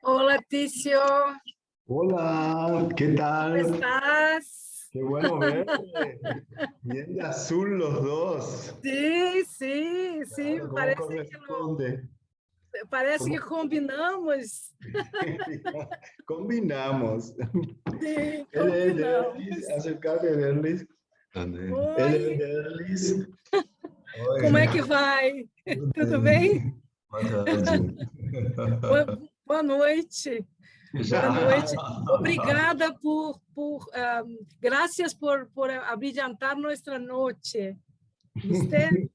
Hola, Ticio, Hola, ¿qué ¿cómo tal? estás? Qué bueno verte. Bien de azul los dos. Sí, sí, sí, Claro, ¿cómo corresponde? parece que ¿Cómo? combinamos. Combinamos. Sí, Él es Derlis, combinamos. acércate, Derlis. ¿Dónde? Él es Oi, Derlis. como é Oye, que vai? Tudo bem? boa tarde. Boa noite, boa Já. noite. Obrigada graças por abrilhantar nossa noite, ¿viste?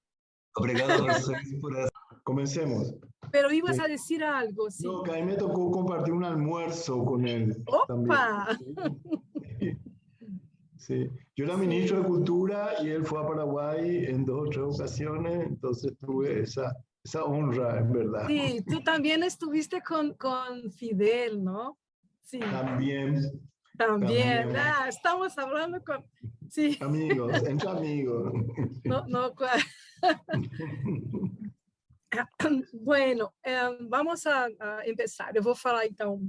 Obrigado a vocês por essa. Comencemos. Pero ibas Sí. a decir algo, No, sí. que a mí me tocó compartir un almuerzo con él también. Opa! Sí. Sí, yo era ministro de Sim. Cultura y él fue a Paraguay en 2 o 3 ocasiones, entonces tuve esa honra, en verdad. Sí, tú también estuviste con Fidel, ¿no? Sí, También, también. también, Ah, estamos hablando con... Sí, amigos, entre amigos. no, no. Bueno, vamos a empezar. Eu vou falar, então.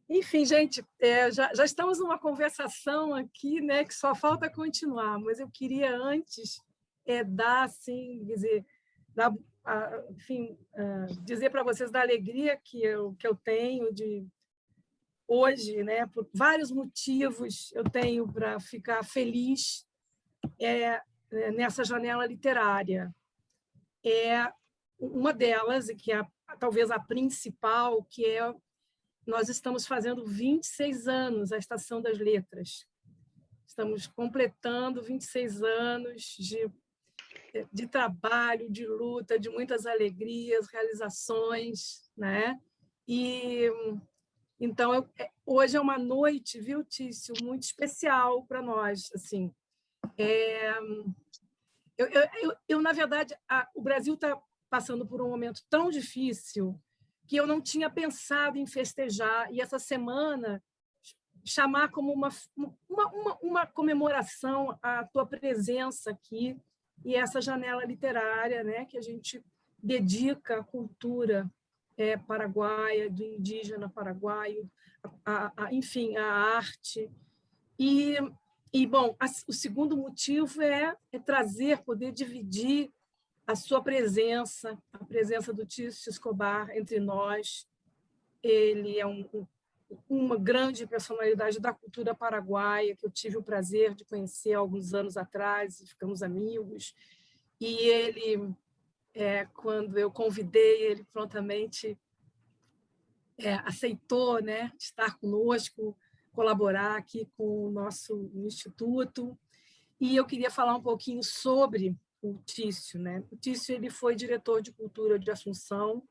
Enfim, gente, já estamos numa conversação aqui, né, que só falta continuar, mas eu queria antes dar, assim, dizer, dar, enfim, dizer para vocês da alegria que eu tenho de hoje, né, por vários motivos eu tenho para ficar feliz nessa janela literária. Uma delas, e que é talvez a principal, que é nós estamos fazendo 26 anos a Estação das Letras. Estamos completando 26 anos de trabalho, de luta, de muitas alegrias, realizações, né? E então hoje é uma noite, viu, Tício, muito especial para nós, assim. Na verdade, o Brasil está passando por um momento tão difícil que eu não tinha pensado em festejar, e essa semana chamar como uma comemoração a tua presença aqui e essa janela literária, né, que a gente dedica à cultura paraguaia, do indígena paraguaio, enfim, à arte. Bom, o segundo motivo é trazer, poder dividir a sua presença, a presença do Tício Escobar entre nós. Ele é uma grande personalidade da cultura paraguaia, que eu tive o prazer de conhecer há alguns anos atrás, e ficamos amigos. E ele, quando eu convidei, ele prontamente aceitou, né, estar conosco, colaborar aqui com o nosso instituto. E eu queria falar um pouquinho sobre o Tício, né? O Tício ele foi diretor de cultura de Assunção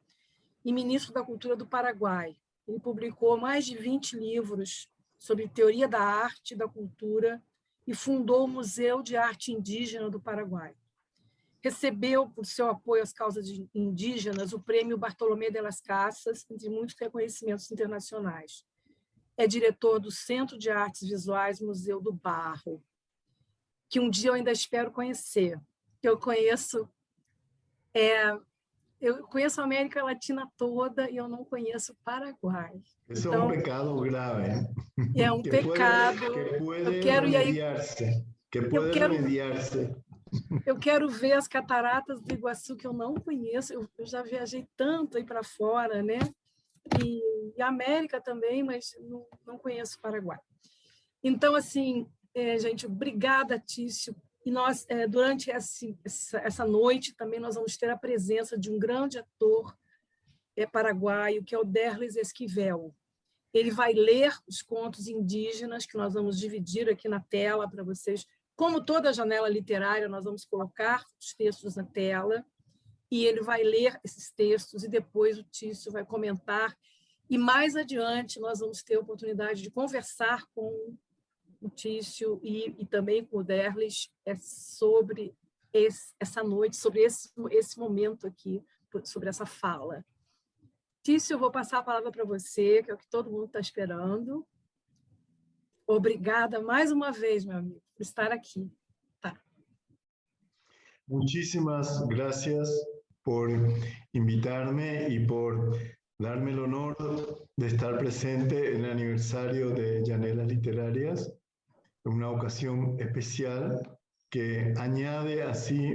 e ministro da Cultura do Paraguai. Ele publicou mais de 20 livros sobre teoria da arte e da cultura e fundou o Museu de Arte Indígena do Paraguai. Recebeu, por seu apoio às causas indígenas, o Prêmio Bartolomé de las Casas, entre muitos reconhecimentos internacionais. É diretor do Centro de Artes Visuais Museu do Barro, que um dia eu ainda espero conhecer, que eu conheço a América Latina toda e eu não conheço o Paraguai. Eso Então, es un pecado grave. é um Que pecado. Eu puede quero, e aí, remediarse. Que eu puede quero, remediarse. eu quero ver as cataratas do Iguaçu, que eu não conheço. Eu já viajei tanto aí para fora, né? E a América também, mas não conheço o Paraguai. Então, assim, gente, obrigada, Tício. E nós, durante essa noite, também nós vamos ter a presença de um grande ator paraguaio, que é o Derlis Esquivel. Ele vai ler os contos indígenas, que nós vamos dividir aqui na tela para vocês. Como toda janela literária, nós vamos colocar os textos na tela, e ele vai ler esses textos, e depois o Tício vai comentar. E mais adiante, nós vamos ter a oportunidade de conversar com o Tício e também com o Derlis sobre essa noite, sobre esse momento aqui, sobre essa fala. Tício, eu vou passar a palavra para você, que é o que todo mundo está esperando. Obrigada mais uma vez, meu amigo, por estar aqui. Tá. Muchísimas gracias por invitarme y por darme el honor de estar presente en el aniversario de Llaneras Literarias, una ocasión especial que añade así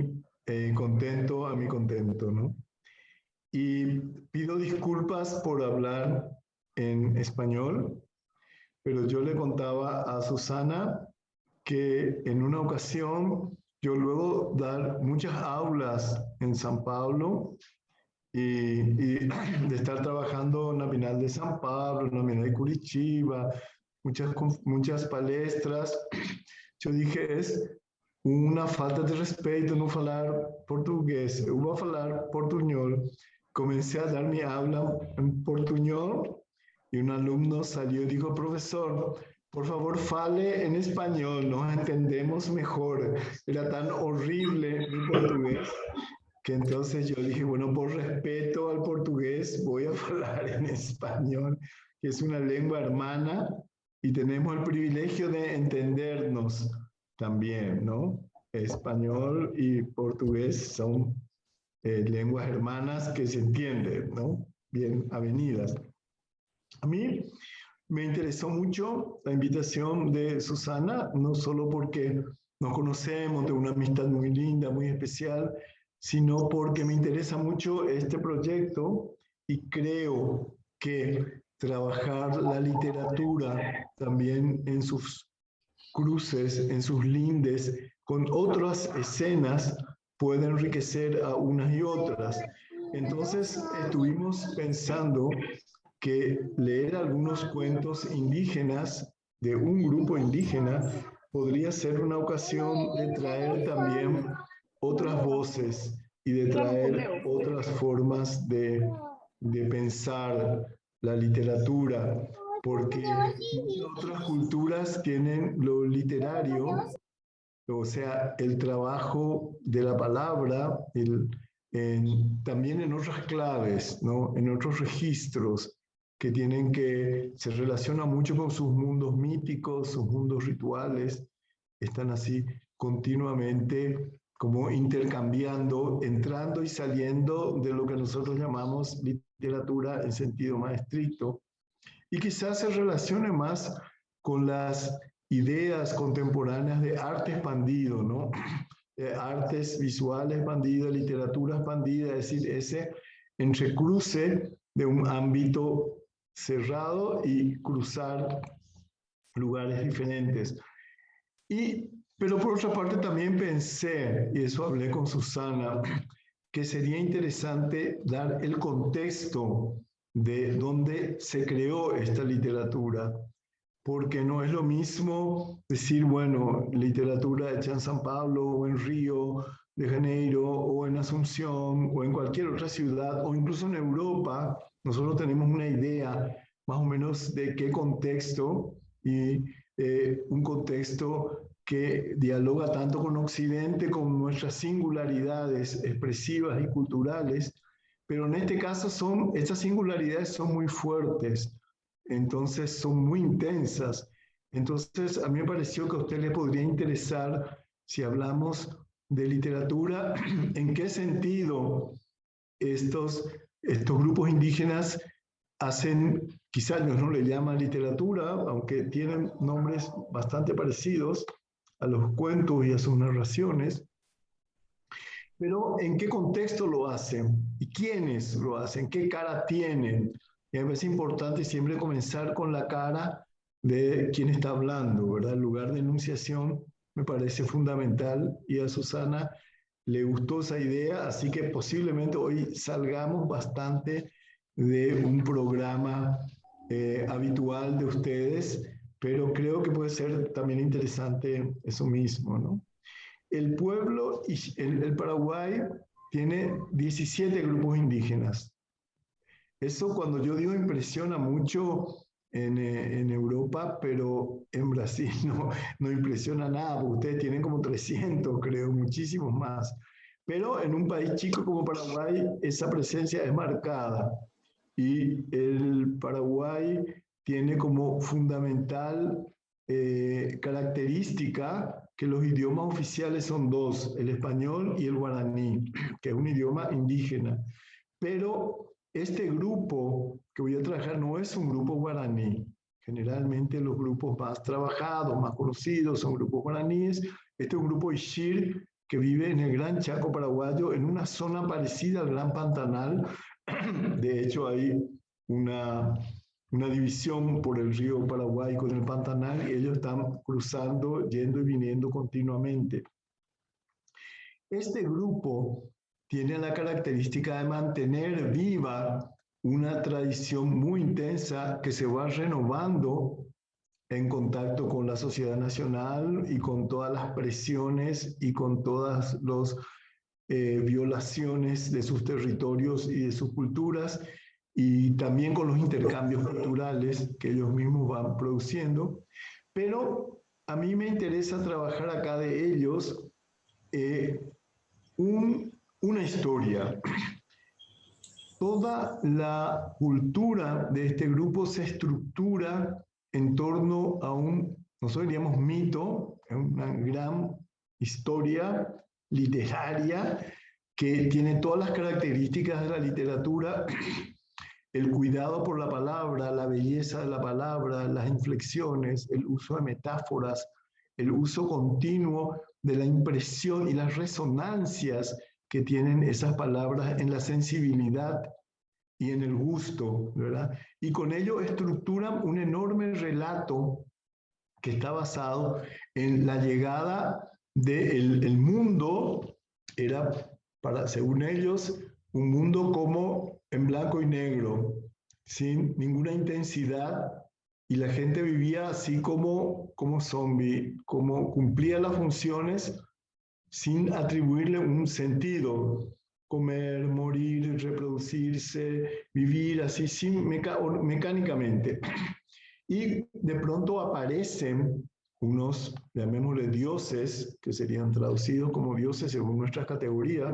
contento a mi contento, ¿no? Y pido disculpas por hablar en español, pero yo le contaba a Susana que en una ocasión yo luego dar muchas aulas en San Pablo y de estar trabajando en la Bienal de San Pablo, en la Bienal de Curitiba, muchas palestras, yo dije, es una falta de respeto no falar portugués. Eu vou falar portuñol. Comencé a dar mi habla en portuñol y un alumno salió y dijo, profesor, por favor, fale en español, nos entendemos mejor. Era tan horrible mi portugués que entonces yo dije, bueno, por respeto al portugués voy a hablar en español, que es una lengua hermana y tenemos el privilegio de entendernos también, ¿no? Español y portugués son lenguas hermanas que se entienden, ¿no? Bien avenidas. A mí me interesó mucho la invitación de Susana, no solo porque nos conocemos de una amistad muy linda, muy especial, sino porque me interesa mucho este proyecto y creo que trabajar la literatura también en sus cruces, en sus lindes, con otras escenas, puede enriquecer a unas y otras. Entonces estuvimos pensando que leer algunos cuentos indígenas de un grupo indígena podría ser una ocasión de traer también otras voces y de traer otras formas de pensar la literatura, porque muchas otras culturas tienen lo literario, o sea, el trabajo de la palabra, también en otras claves, ¿no? En otros registros que se relacionan mucho con sus mundos míticos, sus mundos rituales, están así continuamente como intercambiando, entrando y saliendo de lo que nosotros llamamos literatura en sentido más estricto, y quizás se relacione más con las ideas contemporáneas de arte expandido, ¿no? Artes visuales expandidas, literatura expandida, es decir, ese entrecruce de un ámbito cerrado y cruzar lugares diferentes. Pero por otra parte también pensé, y eso hablé con Susana, que sería interesante dar el contexto de dónde se creó esta literatura, porque no es lo mismo decir, bueno, literatura hecha en San Pablo o en Río de Janeiro o en Asunción o en cualquier otra ciudad o incluso en Europa. Nosotros tenemos una idea más o menos de qué contexto y un contexto que dialoga tanto con Occidente, con nuestras singularidades expresivas y culturales, pero en este caso estas singularidades son muy fuertes, entonces son muy intensas. Entonces a mí me pareció que a usted le podría interesar si hablamos de literatura, en qué sentido estos grupos indígenas hacen, quizás ellos no le llaman literatura, aunque tienen nombres bastante parecidos a los cuentos y a sus narraciones, pero ¿en qué contexto lo hacen? ¿Y quiénes lo hacen? ¿Qué cara tienen? Y a veces es importante siempre comenzar con la cara de quien está hablando, ¿verdad? El lugar de enunciación me parece fundamental y a Susana le gustó esa idea, así que posiblemente hoy salgamos bastante de un programa habitual de ustedes, pero creo que puede ser también interesante eso mismo, ¿no? El pueblo, el Paraguay, tiene 17 grupos indígenas. Eso cuando yo digo impresiona mucho en Europa, pero en Brasil no impresiona nada, porque ustedes tienen como 300, creo, muchísimos más. Pero en un país chico como Paraguay, esa presencia es marcada. Y el Paraguay tiene como fundamental característica que los idiomas oficiales son dos, el español y el guaraní, que es un idioma indígena. Pero este grupo que voy a trabajar no es un grupo guaraní. Generalmente los grupos más trabajados, más conocidos son grupos guaraníes. Este es un grupo Ixir que vive en el Gran Chaco paraguayo, en una zona parecida al Gran Pantanal. De hecho, hay una división por el río Paraguay con el Pantanal y ellos están cruzando, yendo y viniendo continuamente. Este grupo tiene la característica de mantener viva una tradición muy intensa que se va renovando en contacto con la sociedad nacional y con todas las presiones y con todas las violaciones de sus territorios y de sus culturas, y también con los intercambios culturales que ellos mismos van produciendo. Pero a mí me interesa trabajar acá de ellos una historia. Toda la cultura de este grupo se estructura en torno a nosotros diríamos mito, una gran historia literaria que tiene todas las características de la literatura, el cuidado por la palabra, la belleza de la palabra, las inflexiones, el uso de metáforas, el uso continuo de la impresión y las resonancias que tienen esas palabras en la sensibilidad y en el gusto, ¿verdad? Y con ello estructuran un enorme relato que está basado en la llegada del mundo, era, según ellos, un mundo como en blanco y negro, sin ninguna intensidad, y la gente vivía así como zombie, como cumplía las funciones sin atribuirle un sentido. Comer, morir, reproducirse, vivir así mecánicamente. Y de pronto aparecen unos, llamémosle dioses, que serían traducidos como dioses según nuestras categorías,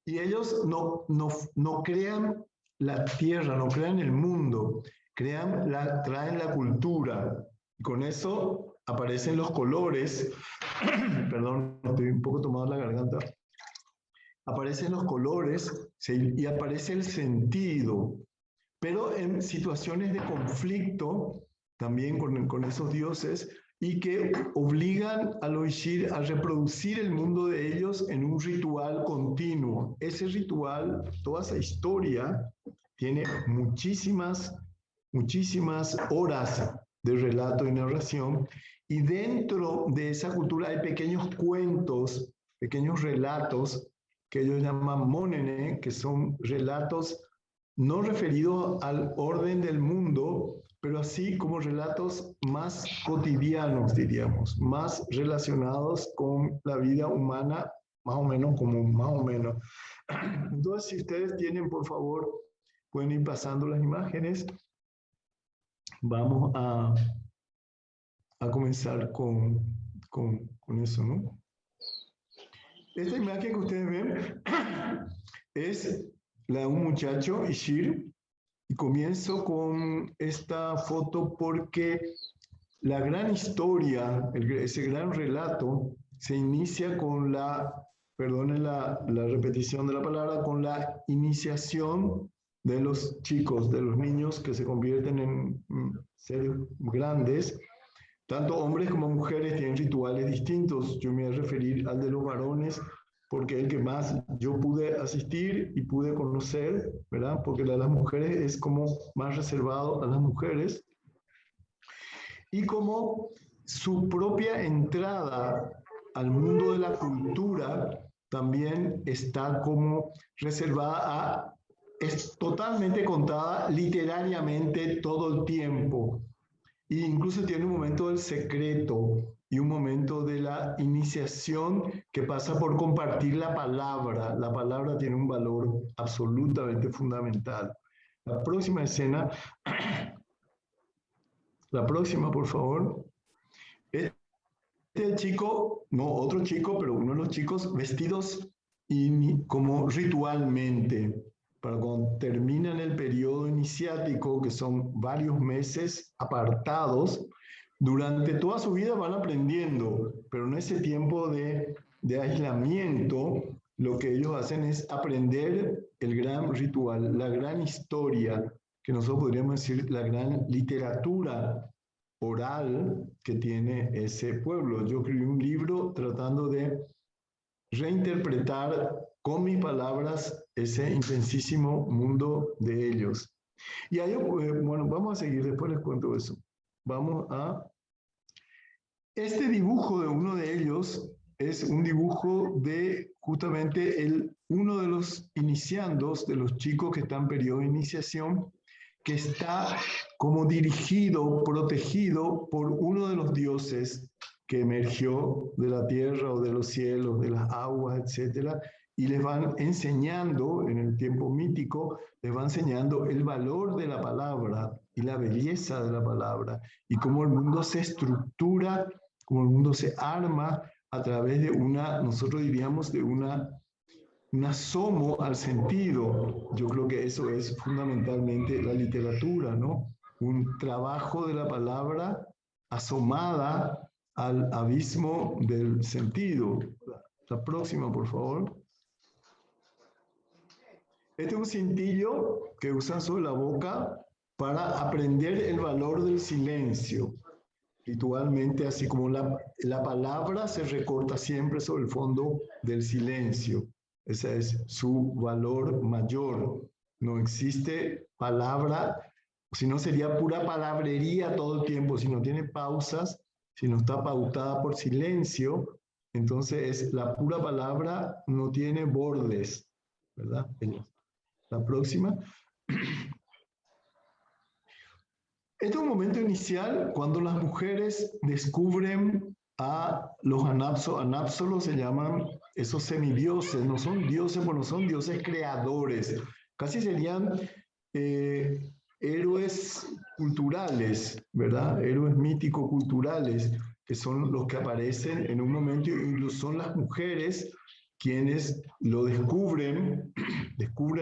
y ellos no crean la tierra, no crean el mundo, traen la cultura. Y con eso aparecen los colores, perdón, estoy un poco tomado la garganta, aparecen los colores y aparece el sentido, pero en situaciones de conflicto también con esos dioses, y que obligan a los Ixir a reproducir el mundo de ellos en un ritual continuo. Ese ritual, toda esa historia, tiene muchísimas horas de relato y narración, y dentro de esa cultura hay pequeños cuentos, pequeños relatos que ellos llaman monene, que son relatos no referidos al orden del mundo, pero así como relatos más cotidianos, diríamos, más relacionados con la vida humana, más o menos. Entonces, si ustedes tienen, por favor, pueden ir pasando las imágenes. Vamos a comenzar con eso, ¿no? Esta imagen que ustedes ven es la de un muchacho, Ixir, y comienzo con esta foto porque la gran historia, ese gran relato, se inicia con perdonen la repetición de la palabra, con la iniciación de los chicos, de los niños que se convierten en seres grandes. Tanto hombres como mujeres tienen rituales distintos. Yo me voy a referir al de los varones, porque es el que más yo pude asistir y pude conocer, ¿verdad? Porque la de las mujeres es como más reservado a las mujeres. Y como su propia entrada al mundo de la cultura también está como reservada es totalmente contada literariamente todo el tiempo. E incluso tiene un momento del secreto y un momento de la iniciación que pasa por compartir la palabra. La palabra tiene un valor absolutamente fundamental. La próxima escena, la próxima, por favor. Este chico, no otro chico, pero uno de los chicos vestidos como ritualmente, para cuando terminan el periodo iniciático, que son varios meses apartados, durante toda su vida van aprendiendo, pero en ese tiempo de aislamiento lo que ellos hacen es aprender el gran ritual, la gran historia, que nosotros podríamos decir la gran literatura oral que tiene ese pueblo. Yo escribí un libro tratando de reinterpretar con mis palabras ese intensísimo mundo de ellos. Y ahí, bueno, vamos a seguir, después les cuento eso. Vamos a... Este dibujo de uno de ellos es un dibujo de justamente uno de los iniciandos, de los chicos que están en periodo de iniciación, que está como dirigido, protegido por uno de los dioses que emergió de la tierra o de los cielos, de las aguas, etcétera, y les van enseñando, en el tiempo mítico, les va enseñando el valor de la palabra y la belleza de la palabra, y cómo el mundo se estructura, cómo el mundo se arma a través de nosotros diríamos, de un asomo al sentido. Yo creo que eso es fundamentalmente la literatura, ¿no? Un trabajo de la palabra asomada al abismo del sentido. La próxima, por favor. Este es un cintillo que usan sobre la boca para aprender el valor del silencio. Ritualmente, así como la palabra se recorta siempre sobre el fondo del silencio. Ese es su valor mayor. No existe palabra, si no sería pura palabrería todo el tiempo, si no tiene pausas, si no está pautada por silencio, entonces la pura palabra no tiene bordes, ¿verdad? La próxima. Este es un momento inicial cuando las mujeres descubren a los anápsolos, se llaman esos semidioses, no son dioses, bueno, son dioses creadores, casi serían héroes culturales, ¿verdad? Héroes mítico-culturales, que son los que aparecen en un momento, y son las mujeres quienes lo descubren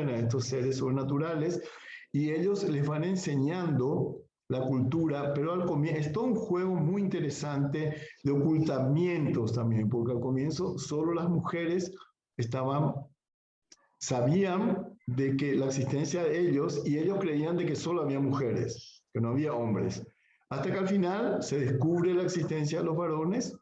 a estos seres sobrenaturales, y ellos les van enseñando la cultura, pero al comienzo es todo un juego muy interesante de ocultamientos también, porque al comienzo solo las mujeres sabían de que la existencia de ellos, y ellos creían de que solo había mujeres, que no había hombres. Hasta que al final se descubre la existencia de los varones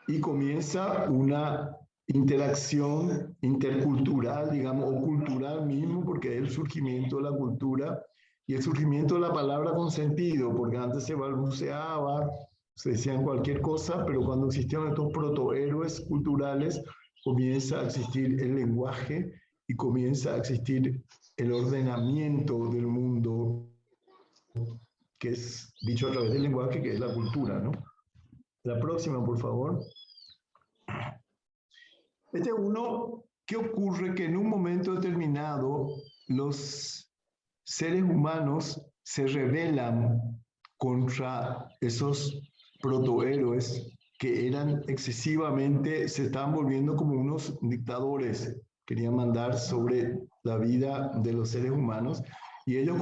y comienza una interacción intercultural, digamos, o cultural mismo, porque es el surgimiento de la cultura y el surgimiento de la palabra con sentido, porque antes se balbuceaba, se decían cualquier cosa, pero cuando existían estos protohéroes culturales, comienza a existir el lenguaje y comienza a existir el ordenamiento del mundo, que es dicho a través del lenguaje, que es la cultura, ¿no? La próxima, por favor. Este es uno, ¿qué ocurre? Que en un momento determinado los seres humanos se rebelan contra esos protohéroes que eran excesivamente, se estaban volviendo como unos dictadores, querían mandar sobre la vida de los seres humanos, y ellos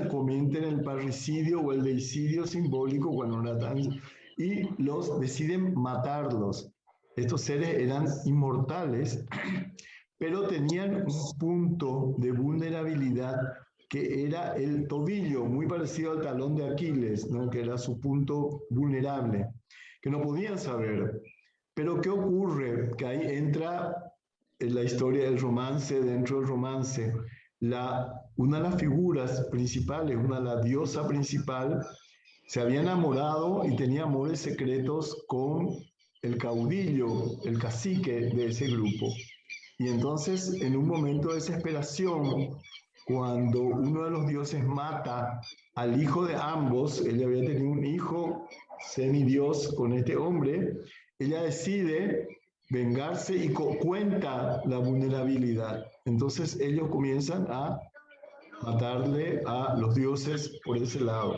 cometen el parricidio o el deicidio simbólico cuando y los deciden matarlos. Estos seres eran inmortales, pero tenían un punto de vulnerabilidad que era el tobillo, muy parecido al talón de Aquiles, ¿no? Que era su punto vulnerable, que no podían saber. Pero ¿qué ocurre? Que ahí entra en la historia del romance, dentro del romance, una de las figuras principales, la diosa principal, se había enamorado y tenía amores secretos con el caudillo, el cacique de ese grupo. Y entonces, en un momento de desesperación, cuando uno de los dioses mata al hijo de ambos, ella había tenido un hijo semidios con este hombre, ella decide vengarse y cuenta la vulnerabilidad. Entonces ellos comienzan a matarle a los dioses por ese lado.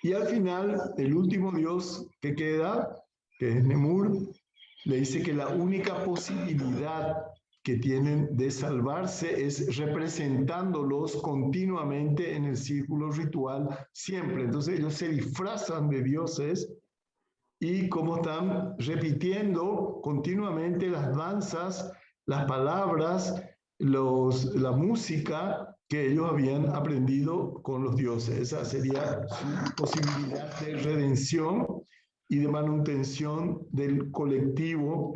Y al final, el último dios que queda, que es Nemur, le dice que la única posibilidad que tienen de salvarse es representándolos continuamente en el círculo ritual, siempre. Entonces ellos se disfrazan de dioses y como están repitiendo continuamente las danzas las palabras, la música que ellos habían aprendido con los dioses. Esa sería su posibilidad de redención y de manutención del colectivo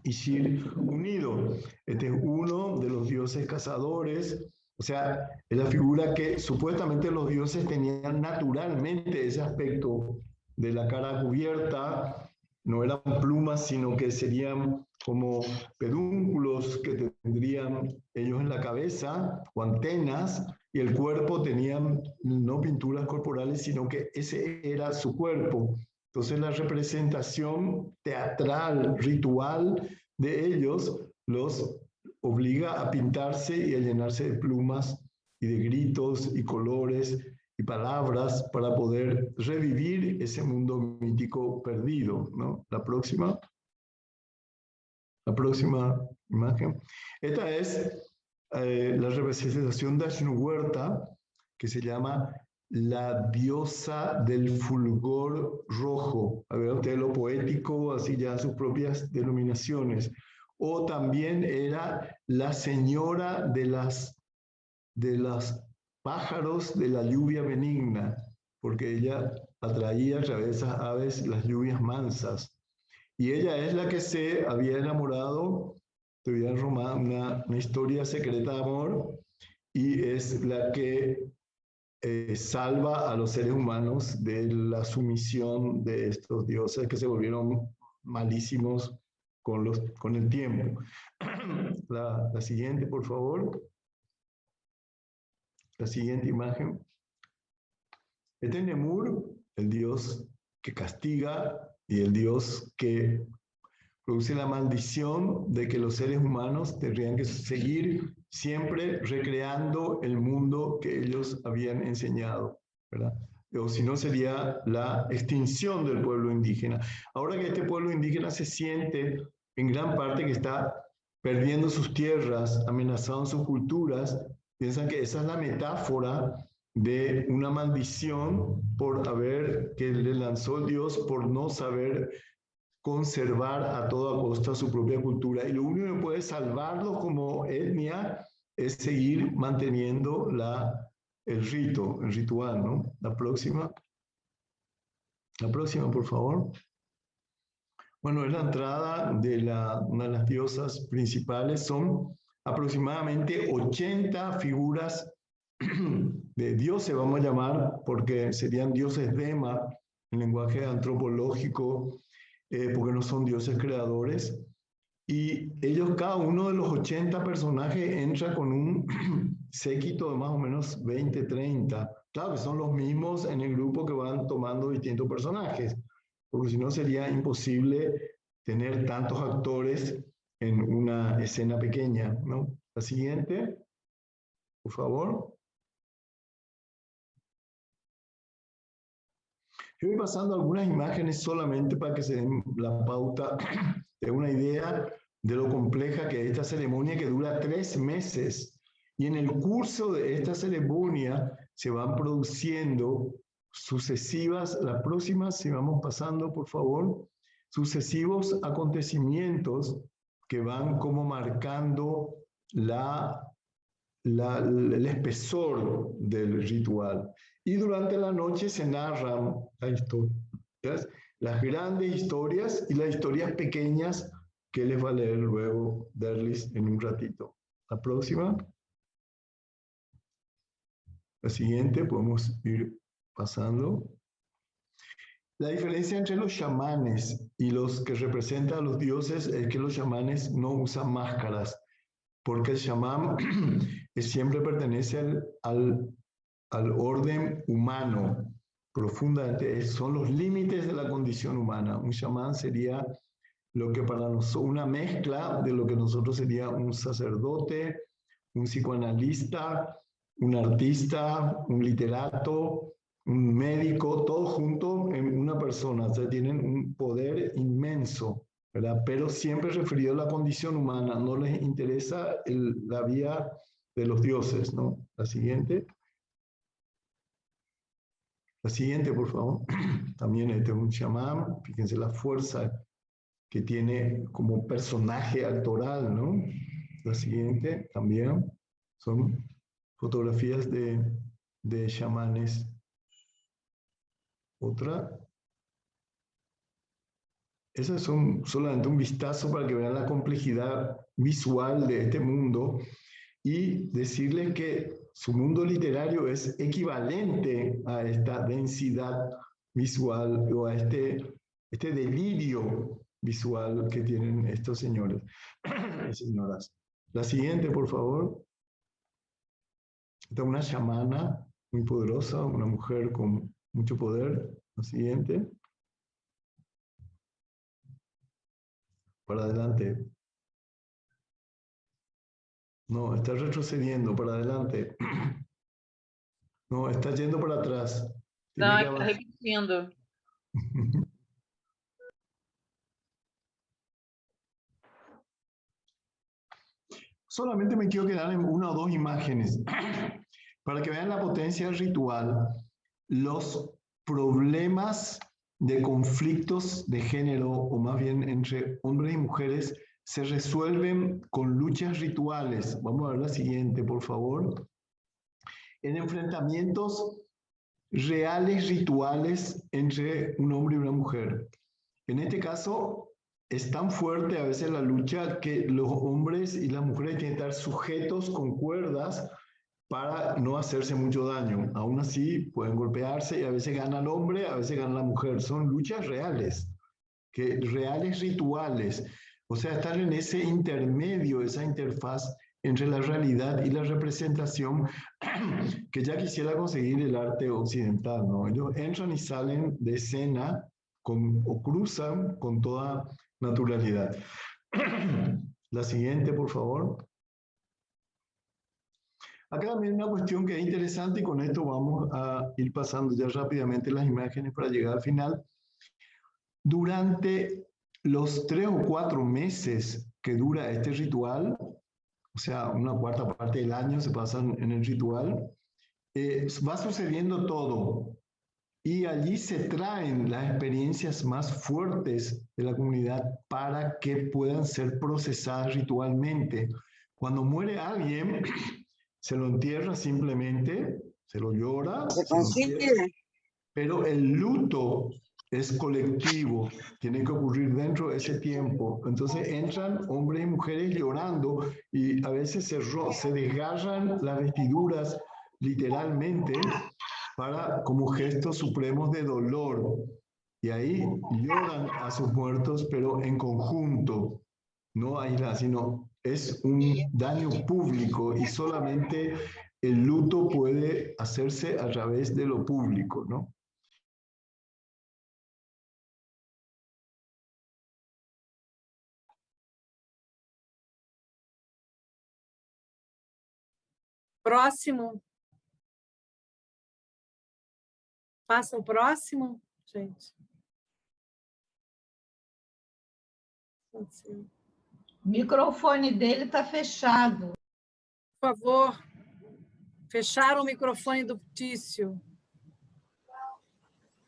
Ishir unido. Este es uno de los dioses cazadores, o sea, es la figura que supuestamente los dioses tenían naturalmente ese aspecto de la cara cubierta, no eran plumas, sino que serían como pedúnculos que tendrían ellos en la cabeza o antenas, y el cuerpo tenían no pinturas corporales, sino que ese era su cuerpo. Entonces la representación teatral, ritual de ellos los obliga a pintarse y a llenarse de plumas y de gritos y colores y palabras para poder revivir ese mundo mítico perdido, ¿no? La próxima imagen. Esta es la representación de Ashnuhuerta, que se llama la diosa del fulgor rojo. A ver, usted lo poético, así ya sus propias denominaciones. O también era la señora de las pájaros de la lluvia benigna, porque ella atraía a través de esas aves las lluvias mansas. Y ella es la que se había enamorado, tuvieron una historia secreta de amor, y es la que salva a los seres humanos de la sumisión de estos dioses que se volvieron malísimos con el tiempo. La siguiente, por favor. La siguiente imagen. Este es Nemur, el dios que castiga y el dios que produce la maldición de que los seres humanos tendrían que seguir siempre recreando el mundo que ellos habían enseñado, ¿verdad? O si no, sería la extinción del pueblo indígena. Ahora que este pueblo indígena se siente en gran parte que está perdiendo sus tierras, amenazando sus culturas, piensan que esa es la metáfora de una maldición por haber, que le lanzó Dios por no saber conservar a toda costa su propia cultura. Y lo único que puede salvarlos como etnia es seguir manteniendo el ritual, ¿no? La próxima, por favor. Bueno, es la entrada de una de las diosas principales. Son aproximadamente 80 figuras de dioses, vamos a llamar, porque serían dioses Dema en lenguaje antropológico, porque no son dioses creadores. Y ellos, cada uno de los 80 personajes, entra con un séquito de más o menos 20, 30. Claro que son los mismos en el grupo que van tomando distintos personajes, porque si no sería imposible tener tantos actores en una escena pequeña, ¿no? La siguiente, por favor. Yo voy pasando algunas imágenes solamente para que se den la pauta de una idea de lo compleja que es esta ceremonia, que dura 3 meses. Y en el curso de esta ceremonia se van produciendo sucesivas, las próximas, si vamos pasando, por favor, sucesivos acontecimientos que van como marcando el espesor del ritual. Y durante la noche se narran las grandes historias y las historias pequeñas que les va a leer luego Derlis en un ratito. La próxima. La siguiente, podemos ir pasando. La diferencia entre los chamanes y los que representan a los dioses es que los chamanes no usan máscaras, porque el chamán siempre pertenece al orden humano, profundamente. Son los límites de la condición humana. Un chamán sería lo que para nosotros, una mezcla de lo que nosotros sería un sacerdote, un psicoanalista, un artista, un literato, un médico, todo junto en una persona. O sea, tienen un poder inmenso, ¿verdad? Pero siempre referido a la condición humana. No les interesa la vía de los dioses, ¿no? La siguiente. La siguiente, por favor. También este es un chamán. Fíjense la fuerza que tiene como personaje actoral, ¿no? La siguiente también son fotografías de chamanes. Otra. Eso es solamente un vistazo para que vean la complejidad visual de este mundo y decirles que su mundo literario es equivalente a esta densidad visual o a este delirio visual que tienen estos señores y señoras. La siguiente, por favor. Esta es una chamana muy poderosa, una mujer con mucho poder. La siguiente. Para adelante. No, está retrocediendo, para adelante. No, está yendo para atrás. Tiene Não, que é que tá repetindo. Solamente me quiero quedar en una o dos imágenes para que vean la potencia ritual, los problemas de conflictos de género, o más bien entre hombres y mujeres, se resuelven con luchas rituales. Vamos a ver la siguiente, por favor. En enfrentamientos reales rituales entre un hombre y una mujer. En este caso, es tan fuerte a veces la lucha que los hombres y las mujeres tienen que estar sujetos con cuerdas para no hacerse mucho daño. Aún así, pueden golpearse y a veces gana el hombre, a veces gana la mujer. Son luchas reales, reales rituales. O sea, estar en ese intermedio, esa interfaz entre la realidad y la representación que ya quisiera conseguir el arte occidental, ¿no? Ellos entran y salen de escena o cruzan con toda naturalidad. La siguiente, por favor. Acá también una cuestión que es interesante y con esto vamos a ir pasando ya rápidamente las imágenes para llegar al final. Durante los 3 o 4 meses que dura este ritual, o sea, una cuarta parte del año se pasan en el ritual, va sucediendo todo. Y allí se traen las experiencias más fuertes de la comunidad para que puedan ser procesadas ritualmente. Cuando muere alguien, se lo entierra simplemente, se lo llora, Se consigue. pero el luto es colectivo, tiene que ocurrir dentro de ese tiempo. Entonces entran hombres y mujeres llorando y a veces se desgarran las vestiduras literalmente como gestos supremos de dolor. Y ahí lloran a sus muertos, pero en conjunto, no aislado, sino es un daño público y solamente el luto puede hacerse a través de lo público, ¿no? Próximo. Passa o próximo, gente. O microfone dele está fechado. Por favor, fechar o microfone do Tício.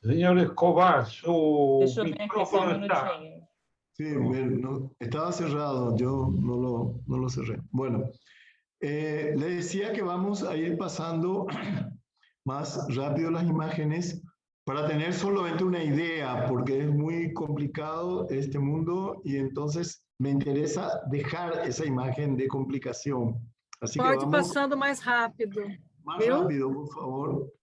Señor Escobar, su Deixa eu ver aqui só micrófono está. minutinho. Sí, no, estaba cerrado, yo no lo cerré. Bueno, le decía que vamos a ir pasando más rápido las imágenes para tener solamente una idea, porque es muy complicado este mundo y entonces me interesa dejar esa imagen de complicación. Así Pode que vamos passando mais rápido. más rápido, por favor.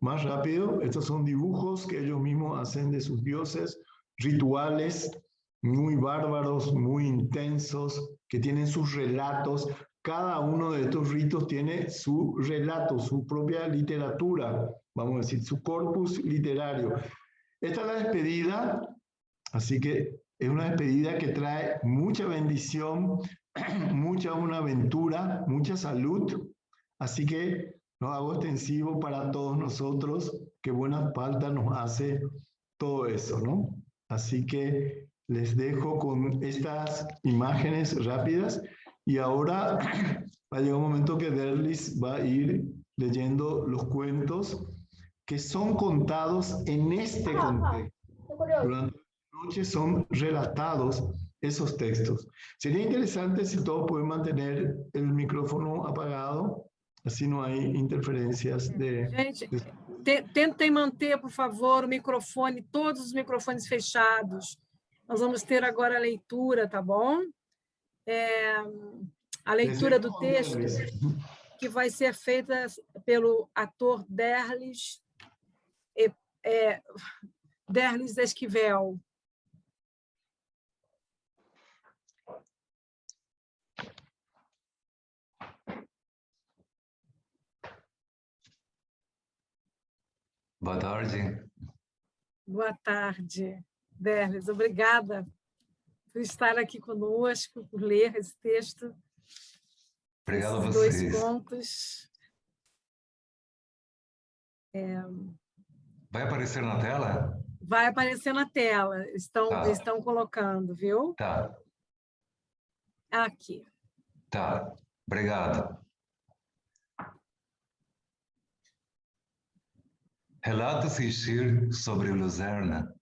Más rápido. Estos son dibujos que ellos mismos hacen de sus dioses, rituales muy bárbaros, muy intensos, que tienen sus relatos. Cada uno de estos ritos tiene su relato, su propia literatura, vamos a decir, su corpus literario. Esta es la despedida, así que es una despedida que trae mucha bendición, mucha una aventura, mucha salud, así que lo hago extensivo para todos nosotros, que buena falta nos hace todo eso, ¿no? Así que les dejo con estas imágenes rápidas y ahora va a llegar un momento que Derlis va a ir leyendo los cuentos que son contados en este contexto durante noche son relatados esos textos. Sería interesante si todos pueden mantener el micrófono apagado, así no hay interferencias Gente, tentem manter, por favor, o microfone, todos os microfones fechados. Nós vamos ter agora a leitura, tá bom? A leitura do texto, que vai ser feita pelo ator Derlis Esquivel. Boa tarde. Boa tarde, Derlis. Obrigada por estar aqui conosco, por ler esse texto. Obrigado a esses vocês. 2 contos. Vai aparecer na tela? Vai aparecer na tela. Estão colocando, viu? Tá. Aqui. Tá. Obrigado. Relatos e Shir sobre Luzerna.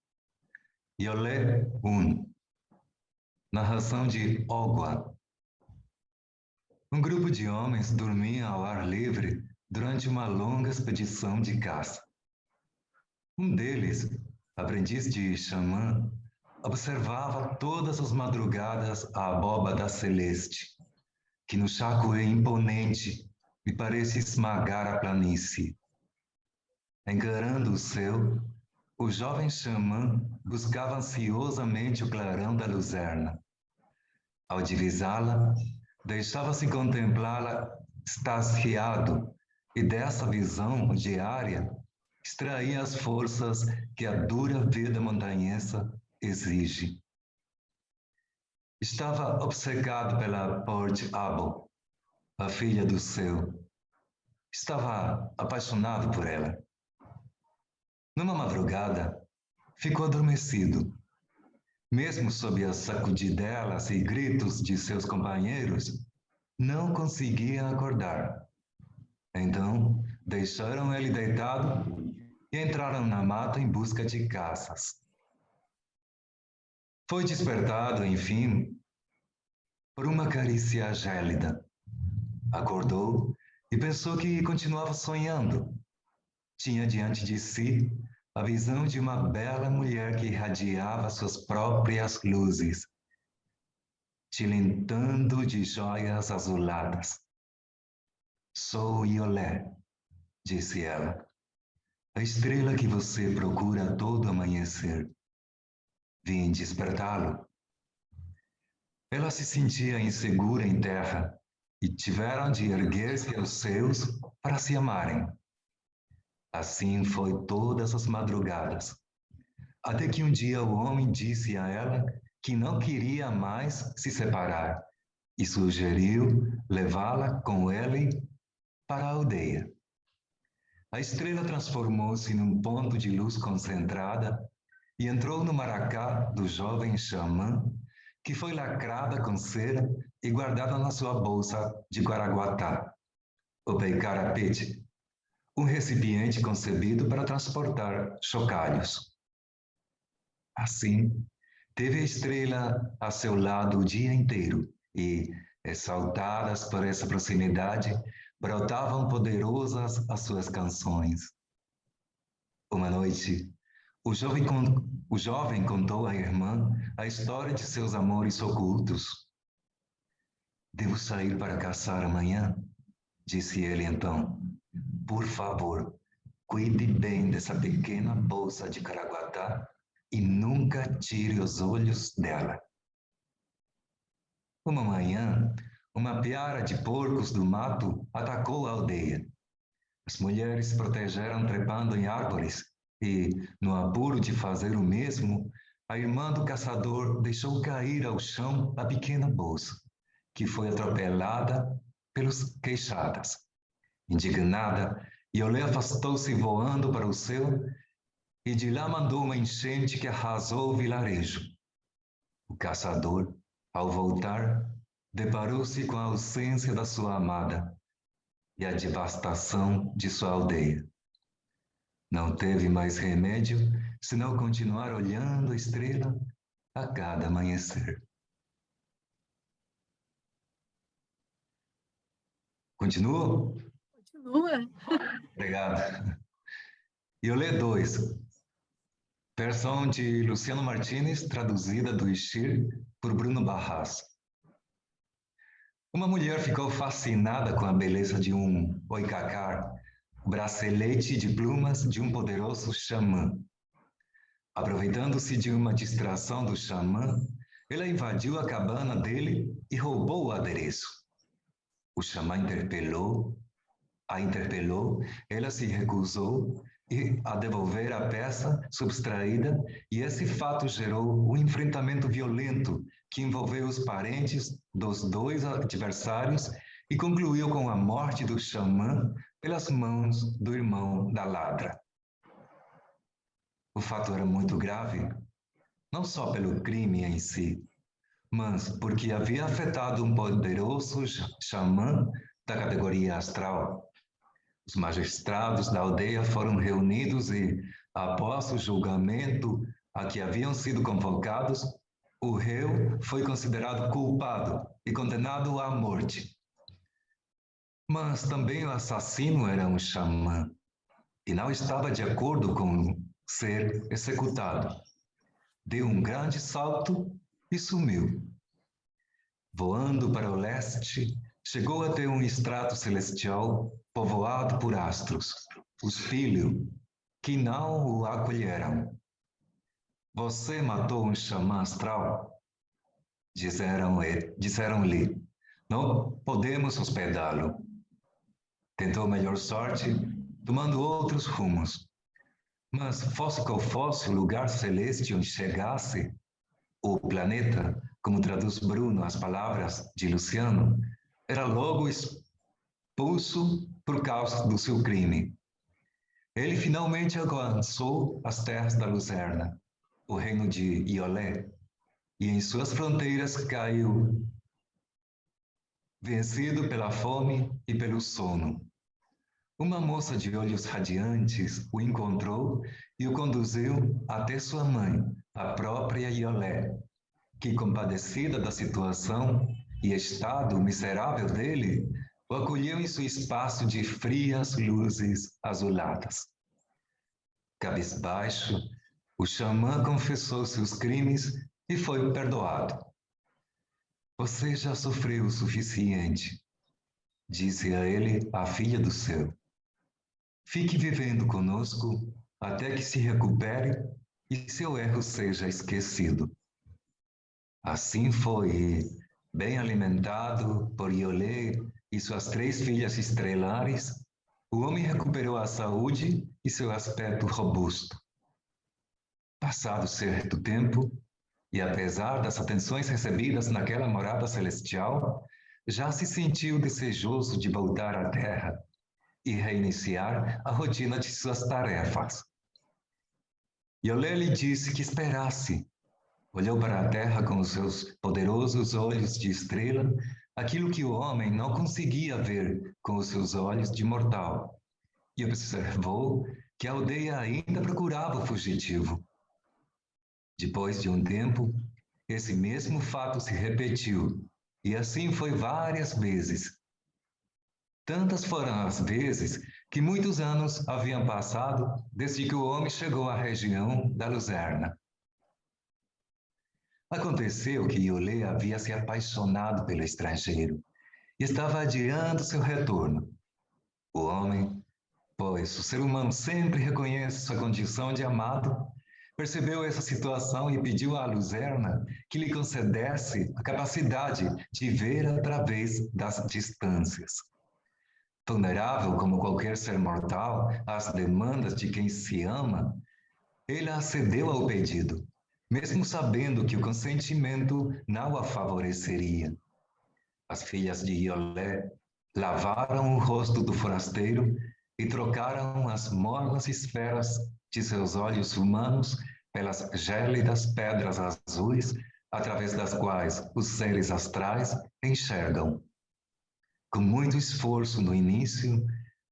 Yolé 1. Narração de Ogwa. Um grupo de homens dormia ao ar livre durante uma longa expedição de caça. Um deles, aprendiz de xamã, observava todas as madrugadas a abóbada celeste, que no chacoé imponente me parece esmagar a planície. Encarando o céu, o jovem xamã buscava ansiosamente o clarão da luzerna. Ao divisá-la, deixava-se contemplá-la extasiado e dessa visão diária extraía as forças que a dura vida montanhesa exige. Estava obcecado pela Port Abel, a filha do céu. Estava apaixonado por ela. Numa madrugada, ficou adormecido. Mesmo sob as sacudidelas e gritos de seus companheiros, não conseguia acordar. Então, deixaram ele deitado e entraram na mata em busca de caças. Foi despertado, enfim, por uma carícia gélida. Acordou e pensou que continuava sonhando. Tinha diante de si a visão de uma bela mulher que irradiava suas próprias luzes, tilintando de joias azuladas. Sou Yolé, disse ela, a estrela que você procura a todo amanhecer. Vim despertá-lo. Ela se sentia insegura em terra e tiveram de erguer-se aos céus para se amarem. Assim foi todas as madrugadas, até que um dia o homem disse a ela que não queria mais se separar e sugeriu levá-la com ele para a aldeia. A estrela transformou-se num ponto de luz concentrada e entrou no maracá do jovem xamã, que foi lacrada com cera e guardada na sua bolsa de Guaraguatá, o peicarapete, um recipiente concebido para transportar chocalhos. Assim, teve a estrela a seu lado o dia inteiro e, exaltadas por essa proximidade, brotavam poderosas as suas canções. Uma noite, o jovem contou à irmã a história de seus amores ocultos. Devo sair para caçar amanhã, disse ele então. Por favor, cuide bem dessa pequena bolsa de Caraguatá e nunca tire os olhos dela. Uma manhã, uma piara de porcos do mato atacou a aldeia. As mulheres protegeram trepando em árvores e, no apuro de fazer o mesmo, a irmã do caçador deixou cair ao chão a pequena bolsa, que foi atropelada pelos queixadas. Indignada, Yolé afastou-se voando para o céu e de lá mandou uma enchente que arrasou o vilarejo. O caçador, ao voltar, deparou-se com a ausência da sua amada e a devastação de sua aldeia. Não teve mais remédio senão continuar olhando a estrela a cada amanhecer. Continua? Continua. Obrigado. Iolê 2, versão de Luciano Martins, traduzida do Ixir por Bruno Barras. Uma mulher ficou fascinada com a beleza de um oicacar, bracelete de plumas de um poderoso xamã. Aproveitando-se de uma distração do xamã, ela invadiu a cabana dele e roubou o adereço. O xamã a interpelou, ela se recusou a devolver a peça subtraída e esse fato gerou um enfrentamento violento que envolveu os parentes dos dois adversários e concluiu com a morte do xamã pelas mãos do irmão da ladra. O fato era muito grave, não só pelo crime em si, mas porque havia afetado um poderoso xamã da categoria astral. Os magistrados da aldeia foram reunidos e, após o julgamento a que haviam sido convocados, o réu foi considerado culpado e condenado à morte. Mas também o assassino era um xamã e não estava de acordo com ser executado. Deu um grande salto e sumiu. Voando para o leste, chegou até um estrato celestial povoado por astros, os filhos, que não o acolheram. Você matou um xamã astral? Disseram-lhe, não podemos hospedá-lo. Tentou melhor sorte, tomando outros rumos. Mas fosse qual fosse o lugar celeste onde chegasse, o planeta, como traduz Bruno as palavras de Luciano, era logo expulso por causa do seu crime. Ele finalmente alcançou as terras da Luzerna, o reino de Iolé, e em suas fronteiras caiu, vencido pela fome e pelo sono. Uma moça de olhos radiantes o encontrou e o conduziu até sua mãe, a própria Iolé, que, compadecida da situação e estado miserável dele, o acolheu em seu espaço de frias luzes azuladas. Cabisbaixo, o xamã confessou seus crimes e foi perdoado. Você já sofreu o suficiente, disse a ele a filha do céu. Fique vivendo conosco até que se recupere e seu erro seja esquecido. Assim foi, bem alimentado por Iolé e suas 3 filhas estrelares, o homem recuperou a saúde e seu aspecto robusto. Passado certo tempo, e apesar das atenções recebidas naquela morada celestial, já se sentiu desejoso de voltar à Terra e reiniciar a rotina de suas tarefas. Iolé lhe disse que esperasse. Olhou para a terra com os seus poderosos olhos de estrela, aquilo que o homem não conseguia ver com os seus olhos de mortal, e observou que a aldeia ainda procurava o fugitivo. Depois de um tempo, esse mesmo fato se repetiu, e assim foi várias vezes. Tantas foram as vezes que muitos anos haviam passado desde que o homem chegou à região da Luzerna. Aconteceu que Iolé havia se apaixonado pelo estrangeiro e estava adiando seu retorno. O homem, pois o ser humano sempre reconhece sua condição de amado, percebeu essa situação e pediu à Luzerna que lhe concedesse a capacidade de ver através das distâncias. Vulnerável como qualquer ser mortal às demandas de quem se ama, ele acedeu ao pedido, mesmo sabendo que o consentimento não a favoreceria. As filhas de Iolé lavaram o rosto do forasteiro e trocaram as mornas esferas de seus olhos humanos pelas gélidas pedras azuis, através das quais os seres astrais enxergam. Com muito esforço no início,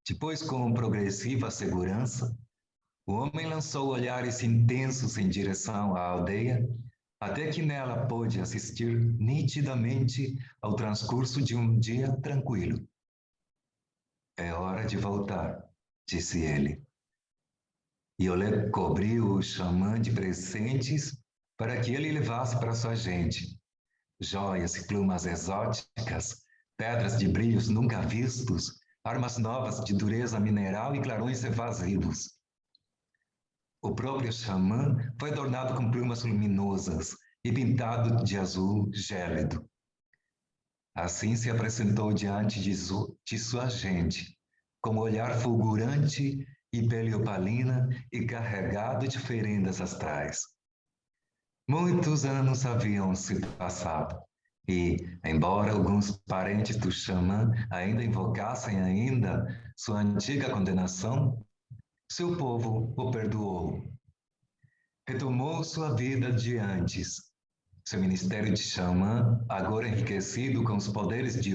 depois com progressiva segurança, O homem lançou olhares intensos em direção à aldeia, até que nela pôde assistir nitidamente ao transcurso de um dia tranquilo. É hora de voltar, disse ele. Iolé cobriu o xamã de presentes para que ele levasse para sua gente. Joias e plumas exóticas, pedras de brilhos nunca vistos, armas novas de dureza mineral e clarões evasivos. O próprio xamã foi adornado com plumas luminosas e pintado de azul gélido. Assim se apresentou diante de sua gente, com olhar fulgurante e pele opalina e carregado de oferendas astrais. Muitos anos haviam se passado e, embora alguns parentes do xamã ainda invocassem sua antiga condenação, seu povo o perdoou. Retomou sua vida de antes. Seu ministério de xamã, agora enriquecido com os poderes de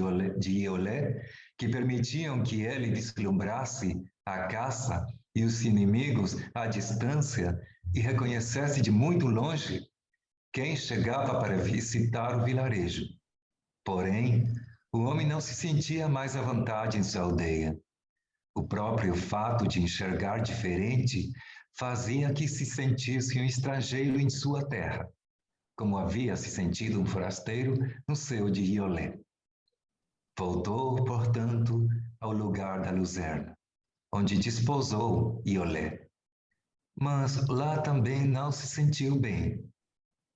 Iolé, que permitiam que ele vislumbrasse a caça e os inimigos à distância e reconhecesse de muito longe quem chegava para visitar o vilarejo. Porém, o homem não se sentia mais à vontade em sua aldeia. O próprio fato de enxergar diferente fazia que se sentisse um estrangeiro em sua terra, como havia se sentido um forasteiro no seu de Iolé. Voltou, portanto, ao lugar da luzerna, onde desposou Iolé. Mas lá também não se sentiu bem.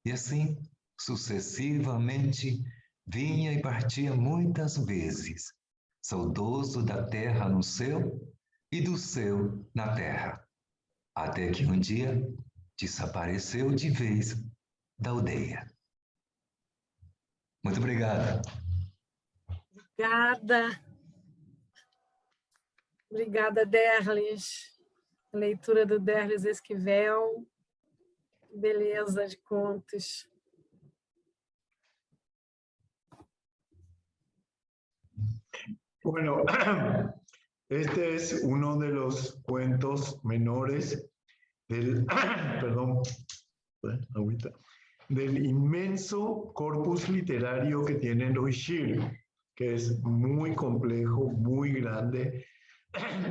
E assim, sucessivamente, vinha e partia muitas vezes, saudoso da terra no céu e do céu na terra, até que um dia desapareceu de vez da aldeia. Muito obrigado. Obrigada, Derlis. A leitura do Derlis Esquivel. Beleza de contos. Bueno, este es uno de los cuentos menores del, perdón, agüita, del inmenso corpus literario que tienen los Ishir, que es muy complejo, muy grande.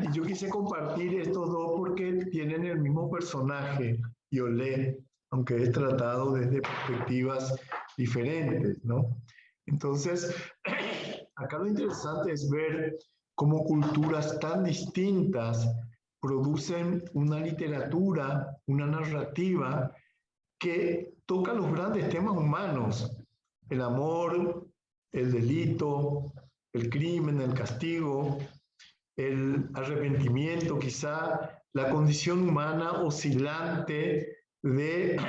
Y yo quise compartir estos dos porque tienen el mismo personaje, Iolé, aunque es tratado desde perspectivas diferentes, ¿no? Entonces, acá lo interesante es ver cómo culturas tan distintas producen una literatura, una narrativa que toca los grandes temas humanos, el amor, el delito, el crimen, el castigo, el arrepentimiento, quizá la condición humana oscilante de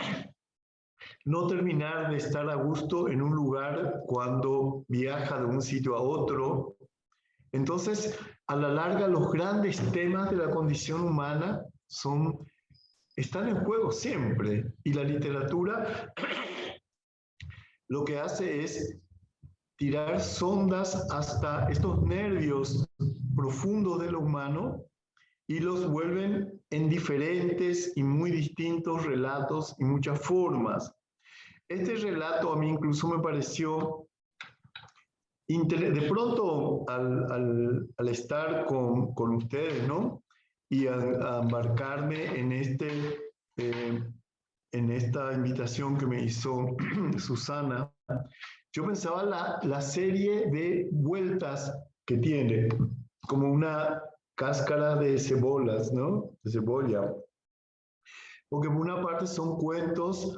no terminar de estar a gusto en un lugar cuando viaja de un sitio a otro. Entonces, a la larga, los grandes temas de la condición humana están en juego siempre. Y la literatura lo que hace es tirar sondas hasta estos nervios profundos de lo humano y los vuelven en diferentes y muy distintos relatos y muchas formas. Este relato a mí incluso me pareció, de pronto al estar con ustedes, ¿no? Y a embarcarme en esta invitación que me hizo Susana, yo pensaba la serie de vueltas que tiene, como una cáscara de cebollas, ¿no? De cebolla. Porque por una parte son cuentos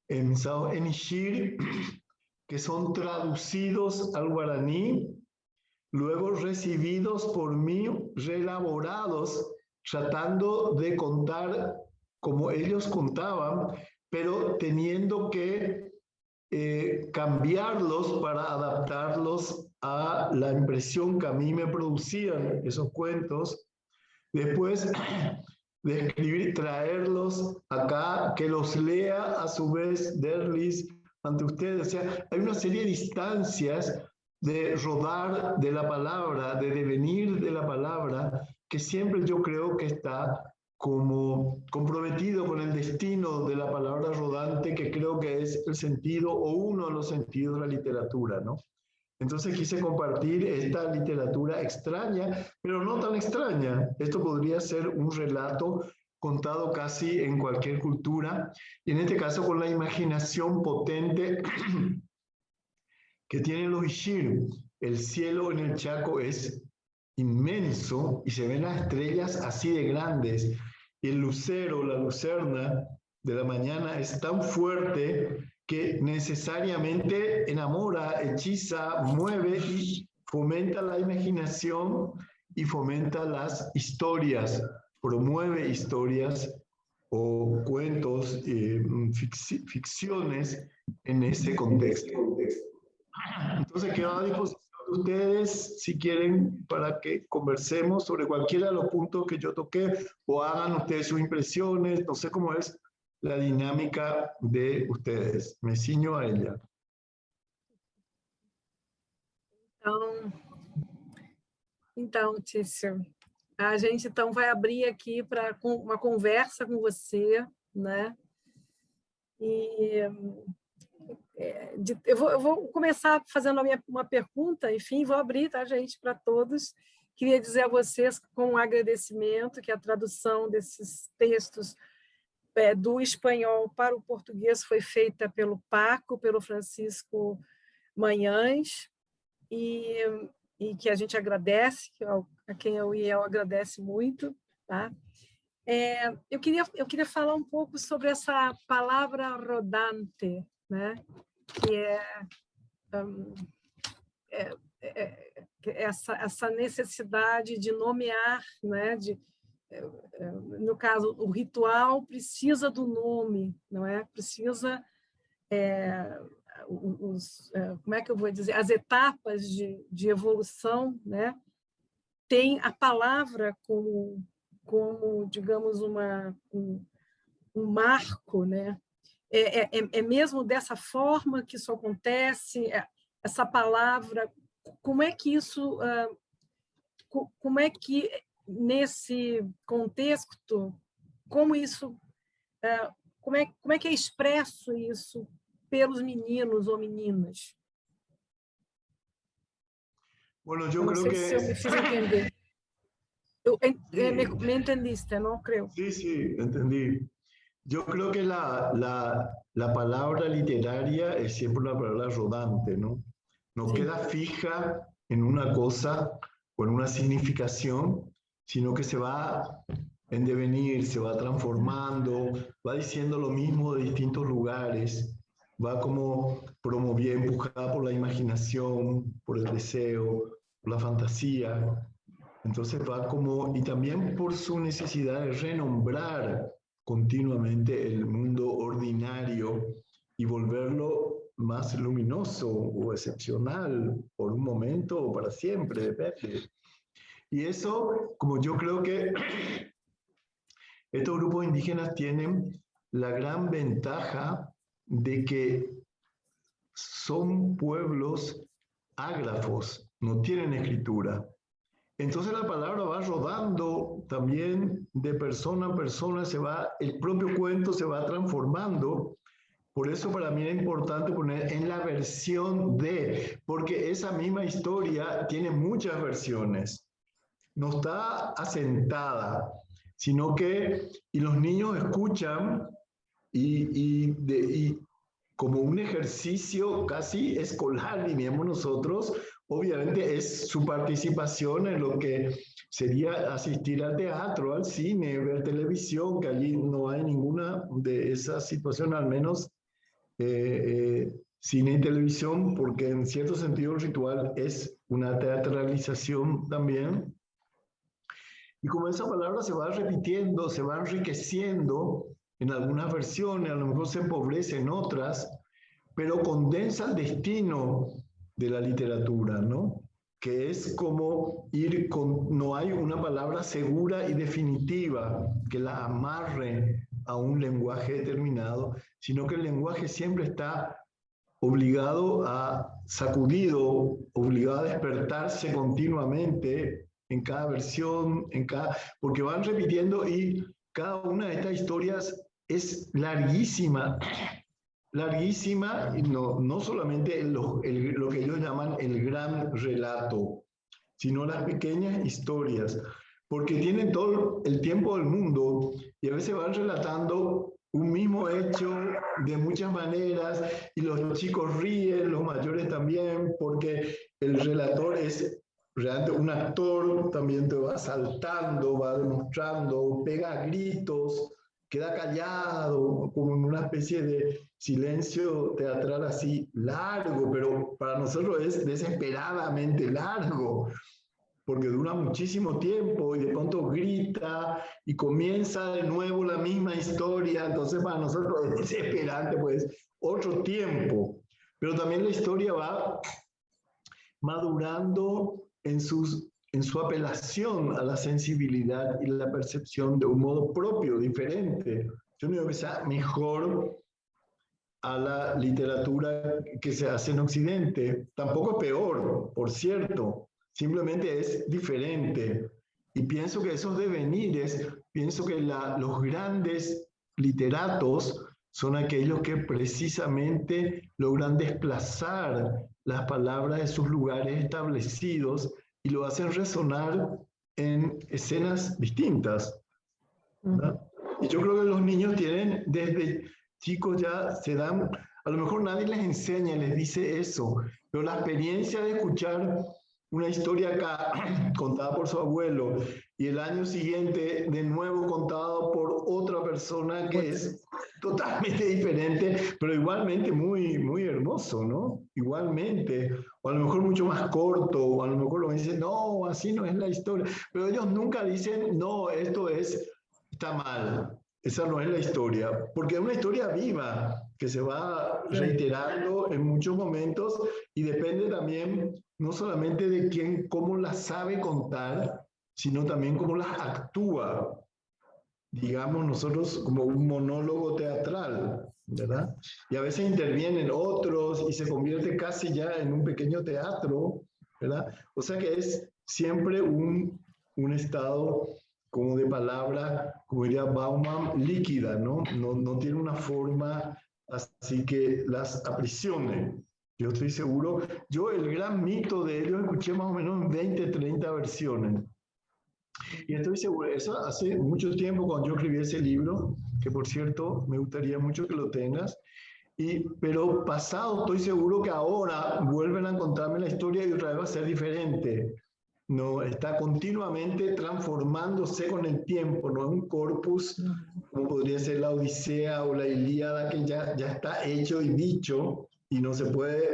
pensados en Ishir, que son traducidos al guaraní, luego recibidos por mí, reelaborados, tratando de contar como ellos contaban, pero teniendo que cambiarlos para adaptarlos a la impresión que a mí me producían esos cuentos. Después de escribir, traerlos acá, que los lea a su vez Derlis ante ustedes. O sea, hay una serie de instancias de rodar de la palabra, de devenir de la palabra, que siempre yo creo que está como comprometido con el destino de la palabra rodante, que creo que es el sentido o uno de los sentidos de la literatura, ¿no? Entonces quise compartir esta literatura extraña, pero no tan extraña. Esto podría ser un relato contado casi en cualquier cultura, y en este caso con la imaginación potente que tienen los Ishir. El cielo en el Chaco es inmenso y se ven las estrellas así de grandes. Y el lucero, la lucerna de la mañana es tan fuerte que necesariamente enamora, hechiza, mueve y fomenta la imaginación y fomenta las historias, promueve historias o cuentos, ficciones en ese contexto. Entonces quedo a disposición de ustedes si quieren para que conversemos sobre cualquiera de los puntos que yo toqué o hagan ustedes sus impresiones, no sé cómo es la dinámica de ustedes. Me ciño a ella. Então, Tício, a gente então vai abrir aqui para uma conversa com você, né? E eu vou começar fazendo uma pergunta, enfim, vou abrir, tá, gente, para todos. Queria dizer a vocês, com um agradecimento, que a tradução desses textos do espanhol para o português foi feita pelo Paco, pelo Francisco Manhães, e que a gente agradece, a quem o IEL agradece muito, tá? Eu queria falar um pouco sobre essa palavra rodante, né? Que essa necessidade de nomear, né? No caso, o ritual precisa do nome, não é? Precisa, como é que eu vou dizer, as etapas de evolução, né? Tem a palavra como digamos, um marco, né? É mesmo dessa forma que isso acontece, essa palavra, como é que isso, como é que nesse contexto, como isso, como é que é expresso isso pelos meninos ou meninas? Bueno, yo creo que... Se eu me fiz entender. ¿Me entendiste, no? Creo. Sí, sí, entendí. Yo creo que la palabra literaria es siempre una palabra rodante, ¿no? No Sí. queda fija en una cosa o en una significación, sino que se va en devenir, se va transformando, va diciendo lo mismo de distintos lugares, va como promoviendo, empujada por la imaginación, por el deseo, por la fantasía. Entonces va como, y también por su necesidad de renombrar continuamente el mundo ordinario y volverlo más luminoso o excepcional por un momento o para siempre, depende. Y eso, como yo creo que estos grupos indígenas tienen la gran ventaja de que son pueblos ágrafos, no tienen escritura. Entonces la palabra va rodando también de persona a persona, el propio cuento se va transformando. Por eso para mí era importante poner en la versión de, porque esa misma historia tiene muchas versiones. No está asentada, sino que, y los niños escuchan y como un ejercicio casi escolar, diríamos nosotros, obviamente es su participación en lo que sería asistir al teatro, al cine, ver televisión, que allí no hay ninguna de esas situaciones, al menos cine y televisión, porque en cierto sentido el ritual es una teatralización también. Y como esa palabra se va repitiendo, se va enriqueciendo en algunas versiones, a lo mejor se empobrece en otras, pero condensa el destino de la literatura, ¿no? Que es como ir con, no hay una palabra segura y definitiva que la amarre a un lenguaje determinado, sino que el lenguaje siempre está obligado a sacudido, obligado a despertarse continuamente en cada versión, porque van repitiendo y cada una de estas historias es larguísima, larguísima, y no solamente lo que ellos llaman el gran relato, sino las pequeñas historias, porque tienen todo el tiempo del mundo y a veces van relatando un mismo hecho de muchas maneras y los chicos ríen, los mayores también, porque el relator es realmente un actor, también te va saltando, va demostrando, pega gritos, queda callado, como en una especie de silencio teatral así largo, pero para nosotros es desesperadamente largo, porque dura muchísimo tiempo y de pronto grita y comienza de nuevo la misma historia, entonces para nosotros es desesperante, pues otro tiempo, pero también la historia va madurando en su apelación a la sensibilidad y la percepción de un modo propio, diferente. Yo no digo que sea mejor a la literatura que se hace en Occidente, tampoco es peor, por cierto, simplemente es diferente. Y pienso que esos devenires, pienso que los grandes literatos son aquellos que precisamente logran desplazar las palabras de sus lugares establecidos y lo hacen resonar en escenas distintas, ¿verdad? Y yo creo que los niños tienen, desde chicos ya se dan, a lo mejor nadie les enseña, les dice eso, pero la experiencia de escuchar una historia acá contada por su abuelo y el año siguiente de nuevo contado por otra persona que es totalmente diferente, pero igualmente muy, muy hermoso, ¿no? Igualmente, o a lo mejor mucho más corto, o a lo mejor lo dicen, no, así no es la historia, pero ellos nunca dicen, no, esto está mal, esa no es la historia, porque es una historia viva que se va reiterando en muchos momentos y depende también no solamente de quién, cómo la sabe contar, sino también cómo las actúa, digamos nosotros como un monólogo teatral, ¿verdad? Y a veces intervienen otros y se convierte casi ya en un pequeño teatro, ¿verdad? O sea que es siempre un estado como de palabra, como diría Bauman, líquida, ¿no? No tiene una forma así que las aprisione. Yo estoy seguro, yo el gran mito de ellos escuché más o menos 20, 30 versiones. Y estoy seguro, eso hace mucho tiempo cuando yo escribí ese libro, que por cierto me gustaría mucho que lo tengas, pero pasado estoy seguro que ahora vuelven a contarme la historia y otra vez va a ser diferente. No, está continuamente transformándose con el tiempo, no es un corpus como podría ser la Odisea o la Ilíada que ya está hecho y dicho y no se puede,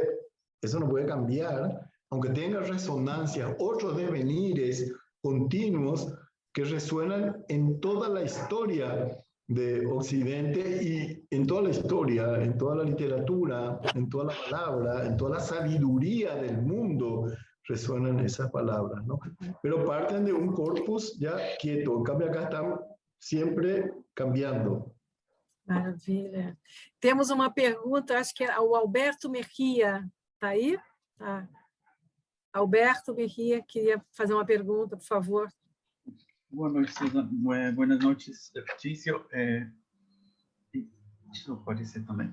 eso no puede cambiar, aunque tenga resonancias, otros devenires continuos que resuenan en toda la historia de Occidente y en toda la historia, en toda la literatura, en toda la palabra, en toda la sabiduría del mundo resuenan esas palabras, ¿no? Pero parten de un corpus ya quieto, en cambio acá están siempre cambiando. Maravilha. Temos uma pergunta, acho que é o Alberto Mejia. Está aí? Tá. Alberto Mejia queria fazer uma pergunta, por favor. Buenas noches, buenas noches, Patricio. Deixa eu aparecer também.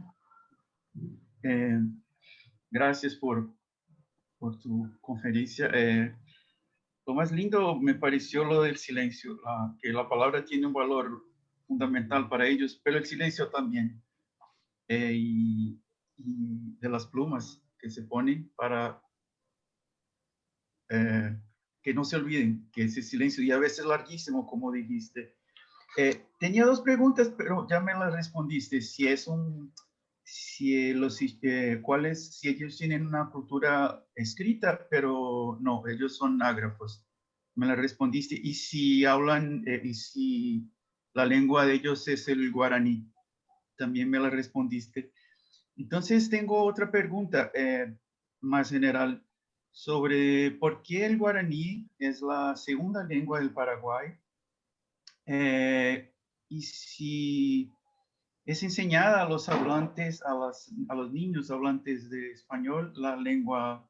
Gracias por tu conferencia. Lo más lindo me pareció lo del silencio, que la palabra tiene un valor fundamental para ellos, pero el silencio también. Y de las plumas que se ponen para que no se olviden que ese silencio, y a veces larguísimo, como dijiste. Tenía dos preguntas, pero ya me las respondiste. Si ellos tienen una cultura escrita, pero no, ellos son ágrafos. Me la respondiste. Y si hablan, y si la lengua de ellos es el guaraní, también me la respondiste. Entonces tengo otra pregunta más general sobre por qué el guaraní es la segunda lengua del Paraguay. Y si es enseñada a los hablantes, a los niños hablantes de español, la lengua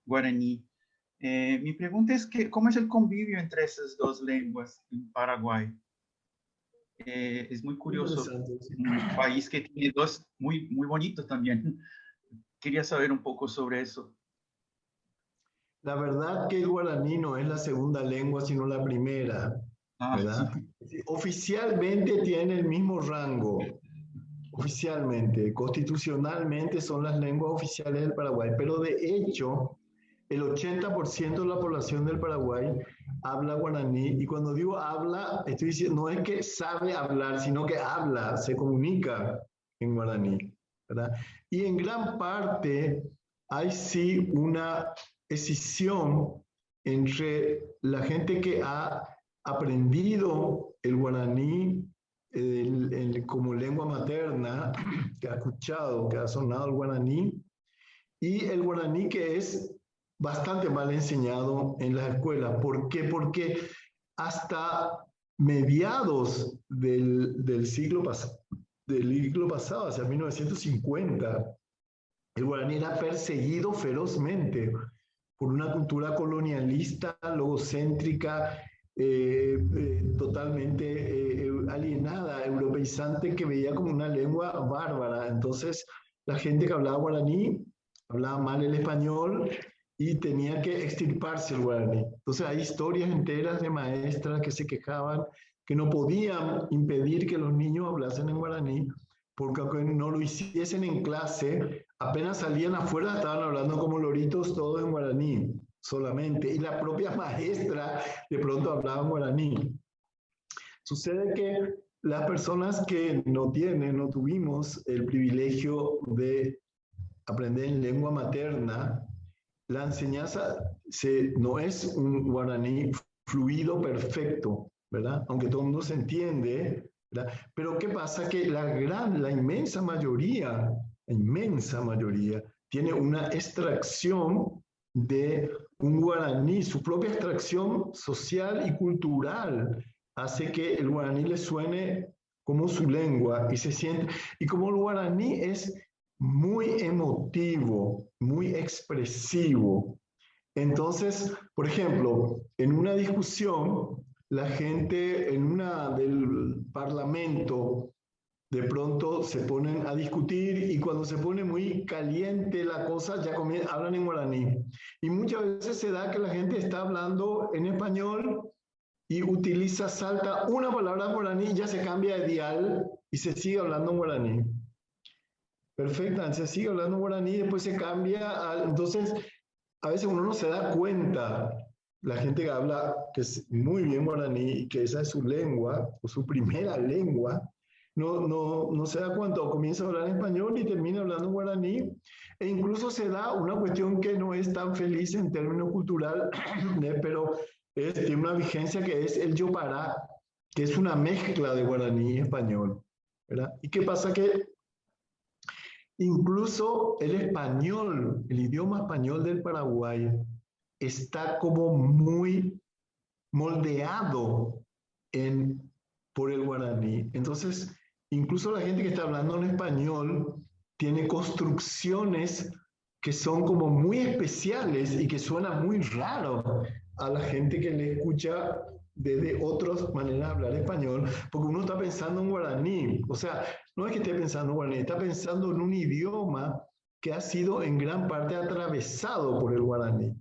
guaraní. Mi pregunta es ¿cómo es el convivio entre esas dos lenguas en Paraguay? Es muy curioso. Interesante, sí. Un país que tiene dos muy, muy bonitos también. Quería saber un poco sobre eso. La verdad que el guaraní no es la segunda lengua, sino la primera, Ah, ¿verdad? Oficialmente tiene el mismo rango, oficialmente, constitucionalmente son las lenguas oficiales del Paraguay, pero de hecho, el 80% de la población del Paraguay habla guaraní, y cuando digo habla, estoy diciendo, no es que sabe hablar, sino que habla, se comunica en guaraní, ¿verdad? Y en gran parte hay sí una escisión entre la gente que ha aprendido el guaraní como lengua materna, que ha escuchado, que ha sonado el guaraní, y el guaraní que es bastante mal enseñado en las escuelas. ¿Por qué? Porque hasta mediados del siglo pasado, hacia 1950, el guaraní era perseguido ferozmente por una cultura colonialista, logocéntrica, totalmente alienada, europeizante, que veía como una lengua bárbara. Entonces, la gente que hablaba guaraní hablaba mal el español y tenía que extirparse el guaraní. Entonces, hay historias enteras de maestras que se quejaban que no podían impedir que los niños hablasen en guaraní, porque aunque no lo hiciesen en clase, apenas salían afuera estaban hablando como loritos todos en guaraní solamente, y la propia maestra de pronto hablaba en guaraní. Sucede que las personas que no tuvimos el privilegio de aprender en lengua materna, la enseñanza no es un guaraní fluido perfecto, ¿verdad? Aunque todo el mundo se entiende, ¿verdad? Pero ¿qué pasa? Que la inmensa mayoría tiene una extracción de un guaraní, su propia extracción social y cultural hace que el guaraní le suene como su lengua y se siente, y como el guaraní es muy emotivo, muy expresivo. Entonces, por ejemplo, en una discusión, la gente del parlamento de pronto se ponen a discutir, y cuando se pone muy caliente la cosa ya hablan en guaraní. Y muchas veces se da que la gente está hablando en español y salta una palabra en guaraní y ya se cambia de dial y se sigue hablando en guaraní. Perfectamente, se sigue hablando guaraní y después se cambia. Entonces, a veces uno no se da cuenta. La gente que habla, que es muy bien guaraní y que esa es su lengua, o su primera lengua, no se da cuenta, o comienza a hablar en español y termina hablando guaraní. E incluso se da una cuestión que no es tan feliz en términos cultural, pero tiene una vigencia, que es el yopará, que es una mezcla de guaraní y español, ¿verdad? ¿Y qué pasa? Que incluso el español, el idioma español del Paraguay, está como muy moldeado por el guaraní. Entonces, incluso la gente que está hablando en español tiene construcciones que son como muy especiales y que suenan muy raro a la gente que le escucha desde otras maneras de hablar español, porque uno está pensando en guaraní. O sea, no es que esté pensando en guaraní, está pensando en un idioma que ha sido en gran parte atravesado por el guaraní.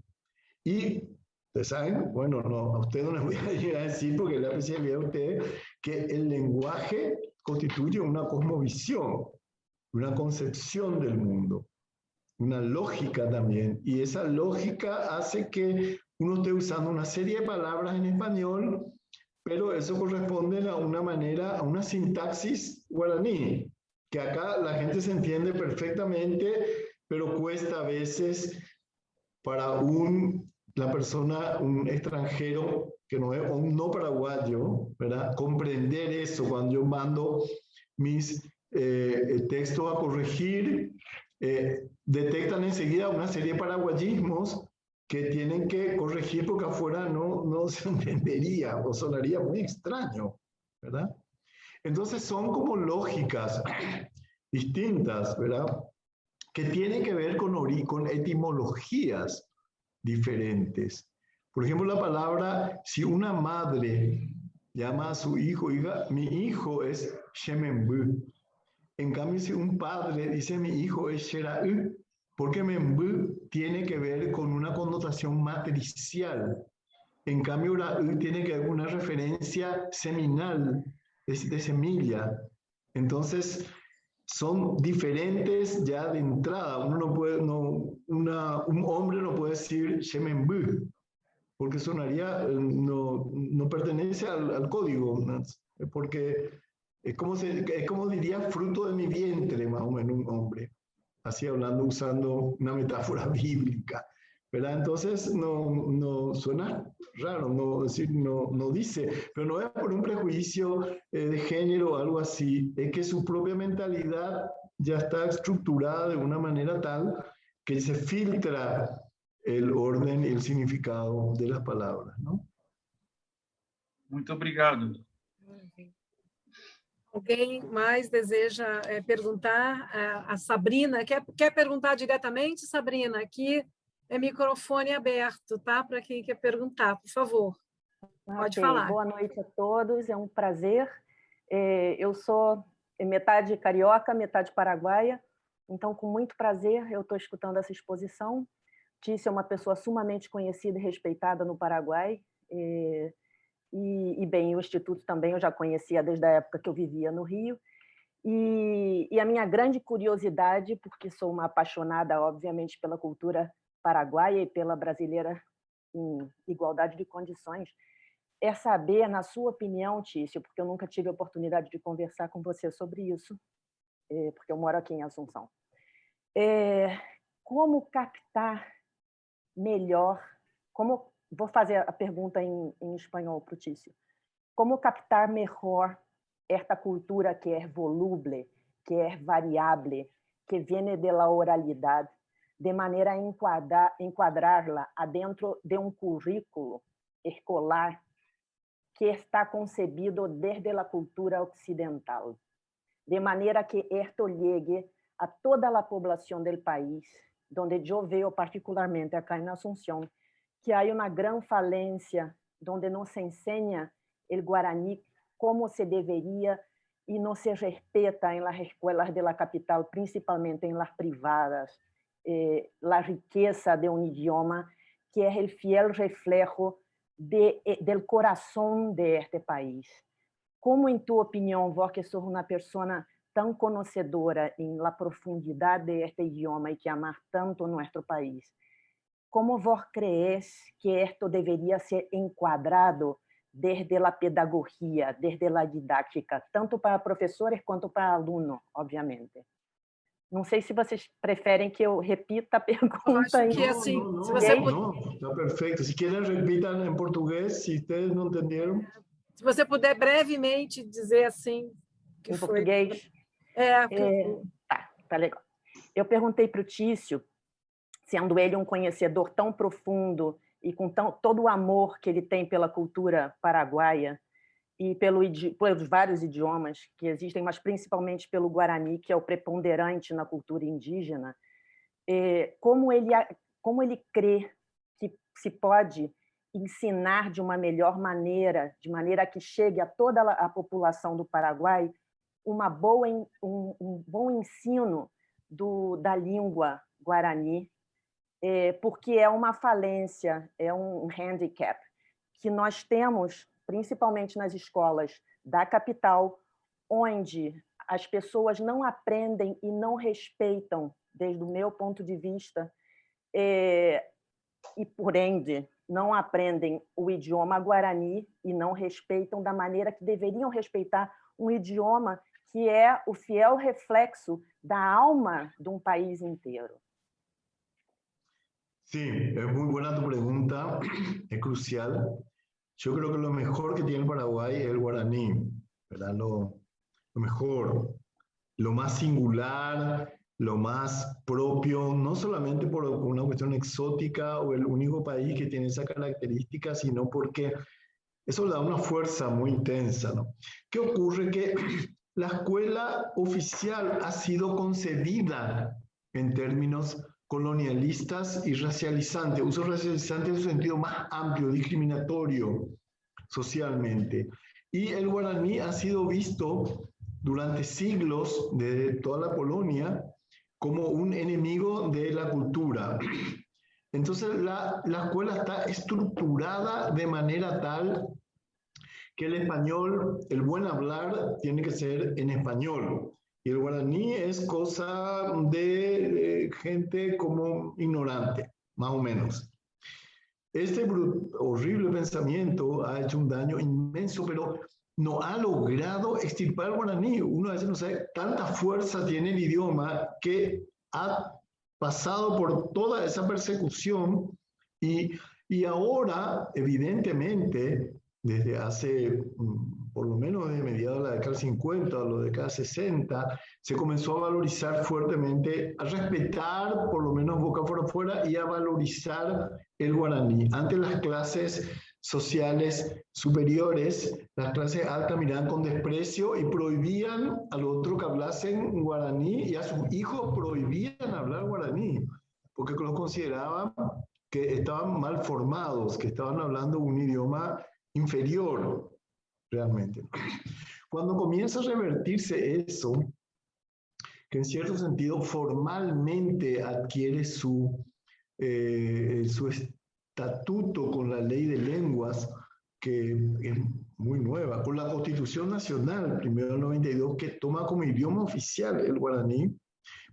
Y ustedes saben, bueno, no, a ustedes no les voy a llegar a decir, porque es la especialidad de ustedes, que el lenguaje constituye una cosmovisión, una concepción del mundo, una lógica también. Y esa lógica hace que uno esté usando una serie de palabras en español, pero eso corresponde a una manera, a una sintaxis guaraní, que acá la gente se entiende perfectamente, pero cuesta a veces para la persona, un extranjero que no es, o un no paraguayo, ¿verdad? Comprender eso. Cuando yo mando mis textos a corregir, detectan enseguida una serie de paraguayismos que tienen que corregir, porque afuera no se entendería o sonaría muy extraño, ¿verdad? Entonces son como lógicas distintas, ¿verdad? Que tienen que ver con etimologías diferentes. Por ejemplo, la palabra, si una madre llama a su hijo, hija, mi hijo es Shemembü. En cambio, si un padre dice mi hijo es Sheraü, porque Membü tiene que ver con una connotación matricial. En cambio, Raü tiene que ver con una referencia seminal, de semilla. Entonces, son diferentes ya de entrada. Uno no puede, un hombre no puede decir Shemembü, porque sonaría, no pertenece al código, ¿no? Porque es como diría fruto de mi vientre, más o menos, un hombre. Así hablando, usando una metáfora bíblica, ¿verdad? Entonces, no suena raro, no dice, pero no es por un prejuicio de género o algo así, es que su propia mentalidad ya está estructurada de una manera tal que se filtra el orden y el significado de las palabras, ¿no? Muito obrigado. Alguém mais deseja perguntar? A Sabrina, quer perguntar diretamente, Sabrina? Aqui é microfone aberto, tá? Para quem quer perguntar, por favor. Pode falar. Boa noite a todos, é um prazer. Eu sou metade carioca, metade paraguaia, então, com muito prazer, eu estou escutando essa exposição. Tício é uma pessoa sumamente conhecida e respeitada no Paraguai, e bem, o Instituto também eu já conhecia desde a época que eu vivia no Rio, e a minha grande curiosidade, porque sou uma apaixonada, obviamente, pela cultura paraguaia e pela brasileira em igualdade de condições, é saber, na sua opinião, Tício, porque eu nunca tive a oportunidade de conversar com você sobre isso, porque eu moro aqui em Assunção, como captar melhor, vou fazer a pergunta em espanhol para o Tício, como captar mejor esta cultura que é voluble, que é variable, que viene de la oralidad, de maneira a enquadrá-la adentro de um currículo escolar que está concebido desde a cultura ocidental, de maneira que esto llegue a toda a população do país, onde eu vejo particularmente acá em Assunção, que há uma grande falência, onde não se ensina o guarani como se deveria e não se respeita em las escolas de la capital, principalmente em las privadas, la riqueza de um idioma que é o fiel reflejo del coração de este país. Como, em tua opinião, vós que sos uma pessoa tão conhecedora em la profundidade de este idioma e que amar tanto nosso país, como vos crees que esto deveria ser enquadrado desde a pedagogia, desde a didática, tanto para professores quanto para alunos, obviamente? Não sei se vocês preferem que eu repita a pergunta. Acho que assim, no, se você está perfeito. Se quieren repitan en portugués, si ustedes no entendieron. Se você puder brevemente dizer assim, que em foi português. Tá legal. Eu perguntei para o Tício, sendo ele um conhecedor tão profundo e com todo o amor que ele tem pela cultura paraguaia e pelos vários idiomas que existem, mas principalmente pelo Guarani, que é o preponderante na cultura indígena, como ele crê que se pode ensinar de uma melhor maneira, de maneira que chegue a toda a população do Paraguai, um bom ensino da língua Guarani, porque é uma falência, é um handicap que nós temos, principalmente nas escolas da capital, onde as pessoas não aprendem e não respeitam, desde o meu ponto de vista, e, por ende, não aprendem o idioma Guarani e não respeitam da maneira que deveriam respeitar um idioma que é o fiel reflexo da alma de um país inteiro. Sí, es muy buena tu pregunta, es crucial. Yo creo que lo mejor que tiene el Paraguay es el guaraní, ¿verdad? Lo mejor, lo más singular, lo más propio, no solamente por una cuestión exótica o el único país que tiene esa característica, sino porque eso le da una fuerza muy intensa, ¿no? ¿Qué ocurre? Que la escuela oficial ha sido concebida en términos colonialistas y racializantes. Uso racializante en su sentido más amplio, discriminatorio socialmente. Y el guaraní ha sido visto durante siglos, desde toda la Polonia, como un enemigo de la cultura. Entonces la escuela está estructurada de manera tal que el español, el buen hablar, tiene que ser en español. Y el guaraní es cosa de gente como ignorante, más o menos. Este horrible pensamiento ha hecho un daño inmenso, pero no ha logrado extirpar el guaraní. Uno a veces no sabe, tanta fuerza tiene el idioma que ha pasado por toda esa persecución y ahora, evidentemente, desde hace, por lo menos desde mediados de la década 50 o la década 60, se comenzó a valorizar fuertemente, a respetar por lo menos boca por afuera y a valorizar el guaraní. Antes las clases sociales superiores, las clases altas miraban con desprecio y prohibían al otro que hablasen guaraní y a sus hijos prohibían hablar guaraní, porque los consideraban que estaban mal formados, que estaban hablando un idioma inferior, realmente. Cuando comienza a revertirse eso, que en cierto sentido formalmente adquiere su estatuto con la ley de lenguas, que es muy nueva, con la Constitución Nacional, primero del 92, que toma como idioma oficial el guaraní,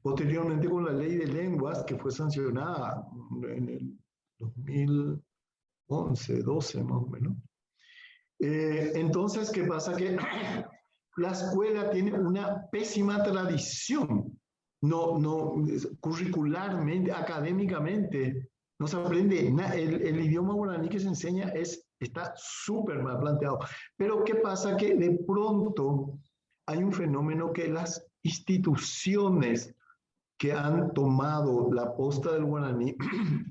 posteriormente con la ley de lenguas, que fue sancionada en el 2011, 12 más o menos. Entonces, ¿qué pasa? Que la escuela tiene una pésima tradición, curricularmente, académicamente, no se aprende nada. El idioma guaraní que se enseña está súper mal planteado. Pero ¿qué pasa? Que de pronto hay un fenómeno que las instituciones que han tomado la posta del guaraní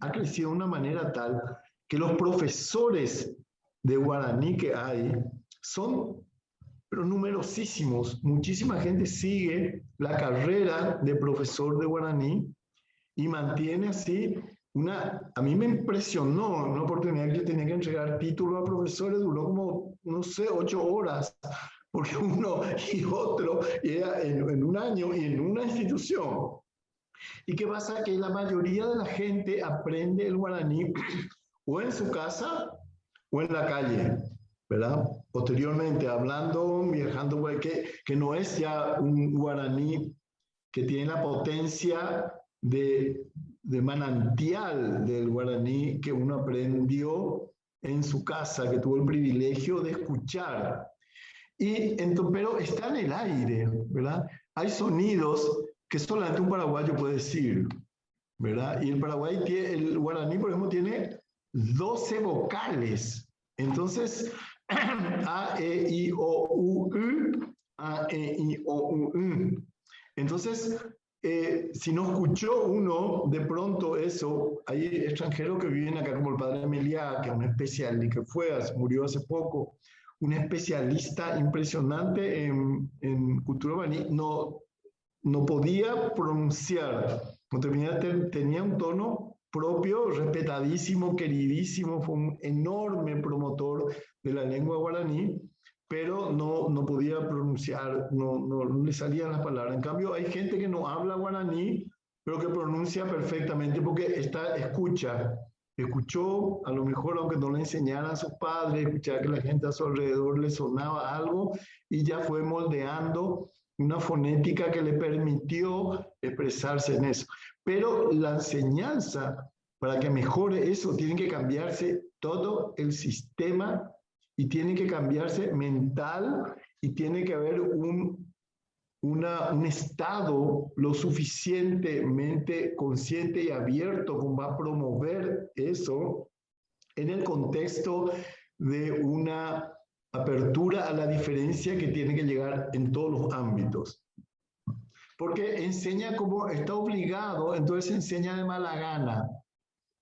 ha crecido de una manera tal que los profesores de guaraní que hay son pero numerosísimos. Muchísima gente sigue la carrera de profesor de guaraní y mantiene así a mí me impresionó una oportunidad que yo tenía que entregar título a profesores, duró como, no sé, 8 horas, porque uno y otro era en un año y en una institución. ¿Y qué pasa? Que la mayoría de la gente aprende el guaraní o en su casa o en la calle, ¿verdad? Posteriormente, hablando, viajando, que no es ya un guaraní que tiene la potencia de manantial del guaraní que uno aprendió en su casa, que tuvo el privilegio de escuchar. Pero está en el aire, ¿verdad? Hay sonidos que solamente un paraguayo puede decir, ¿verdad? Y el guaraní, por ejemplo, tiene 12 vocales. Entonces, A, E, I, O, U, U, A, E, I, O, U, U. Entonces, si no escuchó uno de pronto eso, hay extranjeros que viven acá, como el padre Meliá, que es un especialista, murió hace poco, un especialista impresionante en cultura guaraní, no podía pronunciar, tenía un tono propio, respetadísimo, queridísimo, fue un enorme promotor de la lengua guaraní, pero no podía pronunciar, no le salían las palabras. En cambio, hay gente que no habla guaraní, pero que pronuncia perfectamente porque escuchó, a lo mejor aunque no le enseñaran a sus padres, escuchaba que la gente a su alrededor le sonaba algo y ya fue moldeando una fonética que le permitió expresarse en eso. Pero la enseñanza, para que mejore eso, tiene que cambiarse todo el sistema y tiene que cambiarse mental y tiene que haber un estado lo suficientemente consciente y abierto como va a promover eso en el contexto de una apertura a la diferencia que tiene que llegar en todos los ámbitos. Porque enseña como está obligado, entonces enseña de mala gana,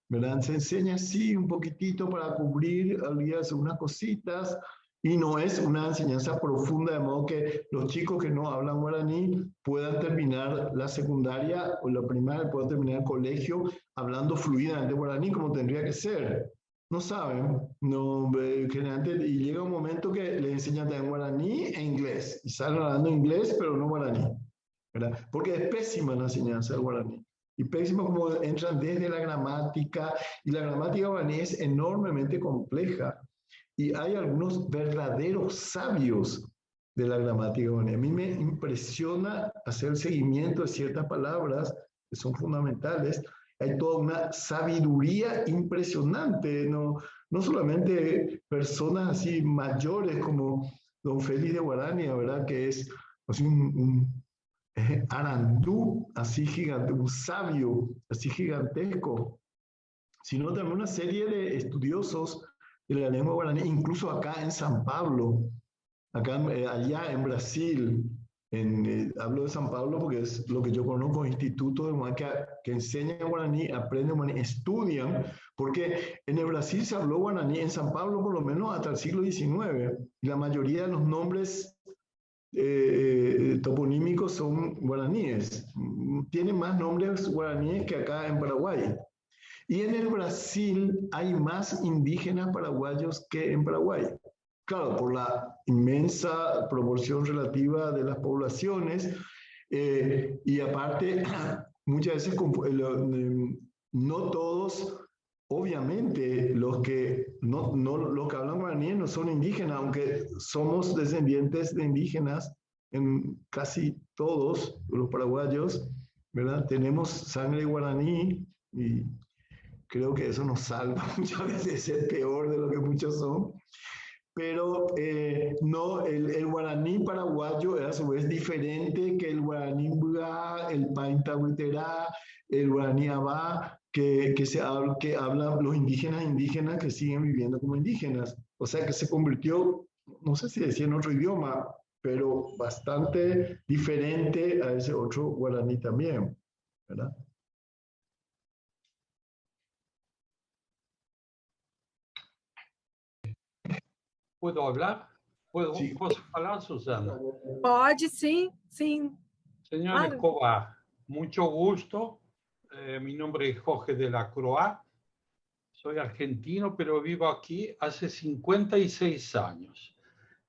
¿verdad? Se enseña así un poquitito para cubrir algunas cositas y no es una enseñanza profunda, de modo que los chicos que no hablan guaraní puedan terminar la secundaria o la primaria, puedan terminar el colegio hablando fluidamente guaraní como tendría que ser. no saben, no, generalmente, y llega un momento que les enseñan en guaraní e inglés, y salen hablando inglés, pero no guaraní, ¿verdad? Porque es pésima la enseñanza del guaraní, y pésima como entran desde la gramática, y la gramática guaraní es enormemente compleja, y hay algunos verdaderos sabios de la gramática guaraní. A mí me impresiona hacer seguimiento de ciertas palabras que son fundamentales. Hay toda una sabiduría impresionante, no solamente personas así mayores como don Félix de Guarania, ¿verdad? Que es así un arandú así gigante, un sabio así gigantesco, sino también una serie de estudiosos de la lengua guaraní, incluso acá en San Pablo, allá en Brasil, hablo de San Pablo porque es lo que yo conozco, institutos que enseñan guaraní, aprenden guaraní, estudian, porque en el Brasil se habló guaraní, en San Pablo por lo menos hasta el siglo XIX, y la mayoría de los nombres toponímicos son guaraníes, tienen más nombres guaraníes que acá en Paraguay. Y en el Brasil hay más indígenas paraguayos que en Paraguay. Claro, por la inmensa proporción relativa de las poblaciones, y aparte, muchas veces no todos, obviamente, los que hablan guaraní no son indígenas, aunque somos descendientes de indígenas en casi todos los paraguayos, ¿verdad? Tenemos sangre guaraní y creo que eso nos salva muchas veces de ser peor de lo que muchos son. Pero no, el guaraní paraguayo es a su vez diferente que el guaraní mbugá, el paintahuiterá, el guaraní abá, que hablan los indígenas que siguen viviendo como indígenas. O sea que se convirtió, no sé si decía en otro idioma, pero bastante diferente a ese otro guaraní también, ¿verdad? ¿Puedo hablar? Sí. ¿Puedo hablar, Susana? Pode, sim, sim. Señor Claro. Escobar, mucho gusto. Mi nombre es Jorge de la Croix. Soy argentino, pero vivo aquí hace 56 años.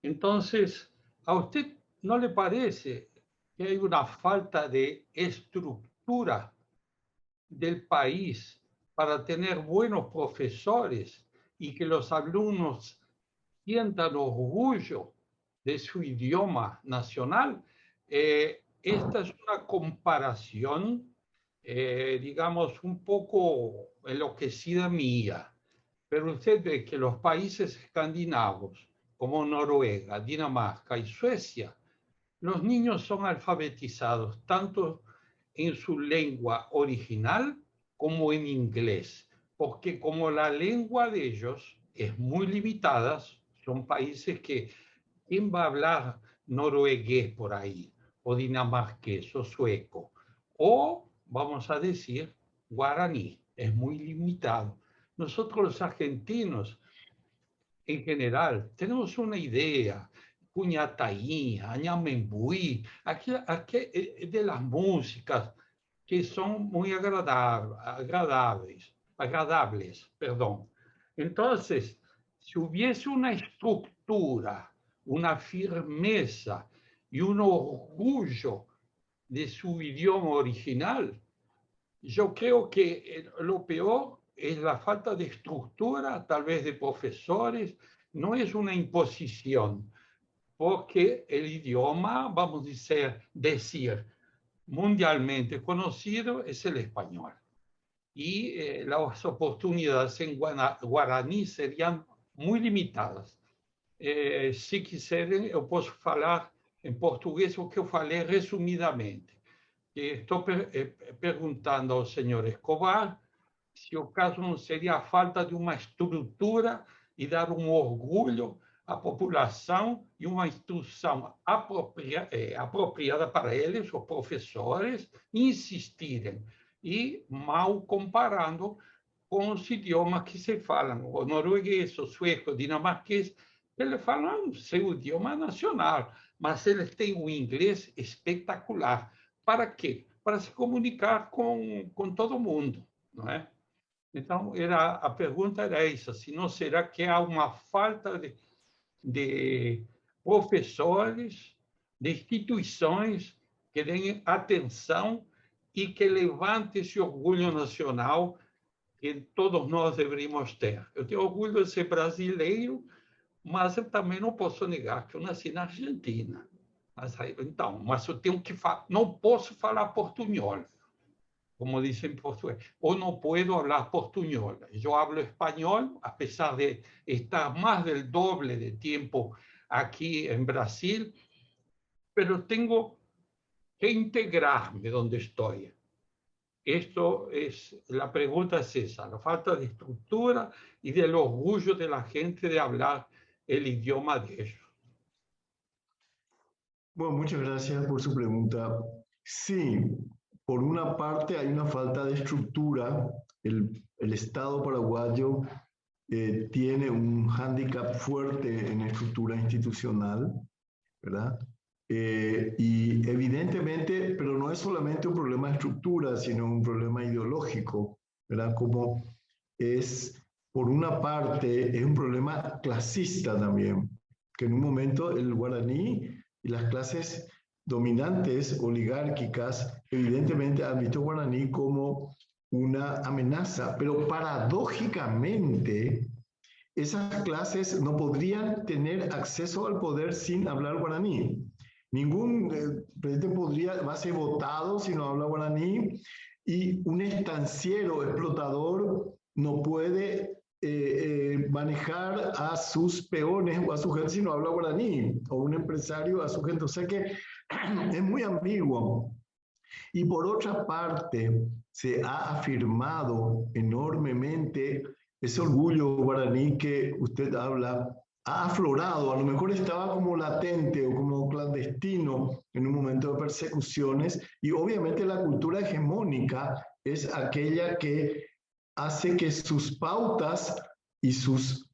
Entonces, ¿a usted no le parece que hay una falta de estructura del país para tener buenos profesores y que los alumnos sientan orgullo de su idioma nacional? Esta es una comparación, digamos, un poco enloquecida mía, pero usted ve que los países escandinavos, como Noruega, Dinamarca y Suecia, los niños son alfabetizados tanto en su lengua original como en inglés, porque como la lengua de ellos es muy limitada, son países que, ¿quién va a hablar noruegués por ahí? O dinamarqués o sueco. O, vamos a decir, guaraní, es muy limitado. Nosotros los argentinos, en general, tenemos una idea, Cuñataí, Añamembuí, aquí de las músicas que son muy agradables, perdón. Entonces, si hubiese una estructura, una firmeza y un orgullo de su idioma original, yo creo que lo peor es la falta de estructura, tal vez de profesores, no es una imposición, porque el idioma, vamos a decir mundialmente conocido, es el español. Y las oportunidades en guaraní serían muy limitadas. Se quiserem, eu posso falar em português o que eu falei resumidamente. Estou perguntando ao senhor Escobar se o caso não seria a falta de uma estrutura e dar um orgulho à população e uma instrução apropriada para eles, os professores, insistirem. E mal comparando com os idiomas que se falam, o norueguês, o sueco, o dinamarquês, eles falam seu idioma nacional, mas eles têm um inglês espetacular. Para quê? Para se comunicar com todo mundo, não é? Então, a pergunta era essa, se não será que há uma falta de professores, de instituições que deem atenção e que levante esse orgulho nacional que todos nós deveríamos ter. Eu tenho orgulho de ser brasileiro, mas eu também não posso negar que eu nasci na Argentina. Mas eu tenho que não posso falar portunhol, como dicen en portugués, o no puedo hablar portuñol. Yo hablo español, a pesar de estar más del doble de tiempo aquí en Brasil, pero tengo que integrarme donde estoy. La pregunta es esa, la falta de estructura y del orgullo de la gente de hablar el idioma de ellos. Bueno, muchas gracias por su pregunta. Sí, por una parte hay una falta de estructura. El Estado paraguayo tiene un hándicap fuerte en estructura institucional, ¿verdad? Y evidentemente, pero no es solamente un problema de estructura, sino un problema ideológico, ¿verdad? Como es, por una parte, es un problema clasista también, que en un momento el guaraní y las clases dominantes, oligárquicas, evidentemente han visto guaraní como una amenaza, pero paradójicamente esas clases no podrían tener acceso al poder sin hablar guaraní. Ningún presidente va a ser votado si no habla guaraní, y un estanciero explotador no puede manejar a sus peones o a su gente si no habla guaraní, o un empresario a su gente. O sea que es muy ambiguo. Y por otra parte, se ha afirmado enormemente ese orgullo guaraní que usted habla, ha aflorado, a lo mejor estaba como latente o como clandestino en un momento de persecuciones, y obviamente la cultura hegemónica es aquella que hace que sus pautas y sus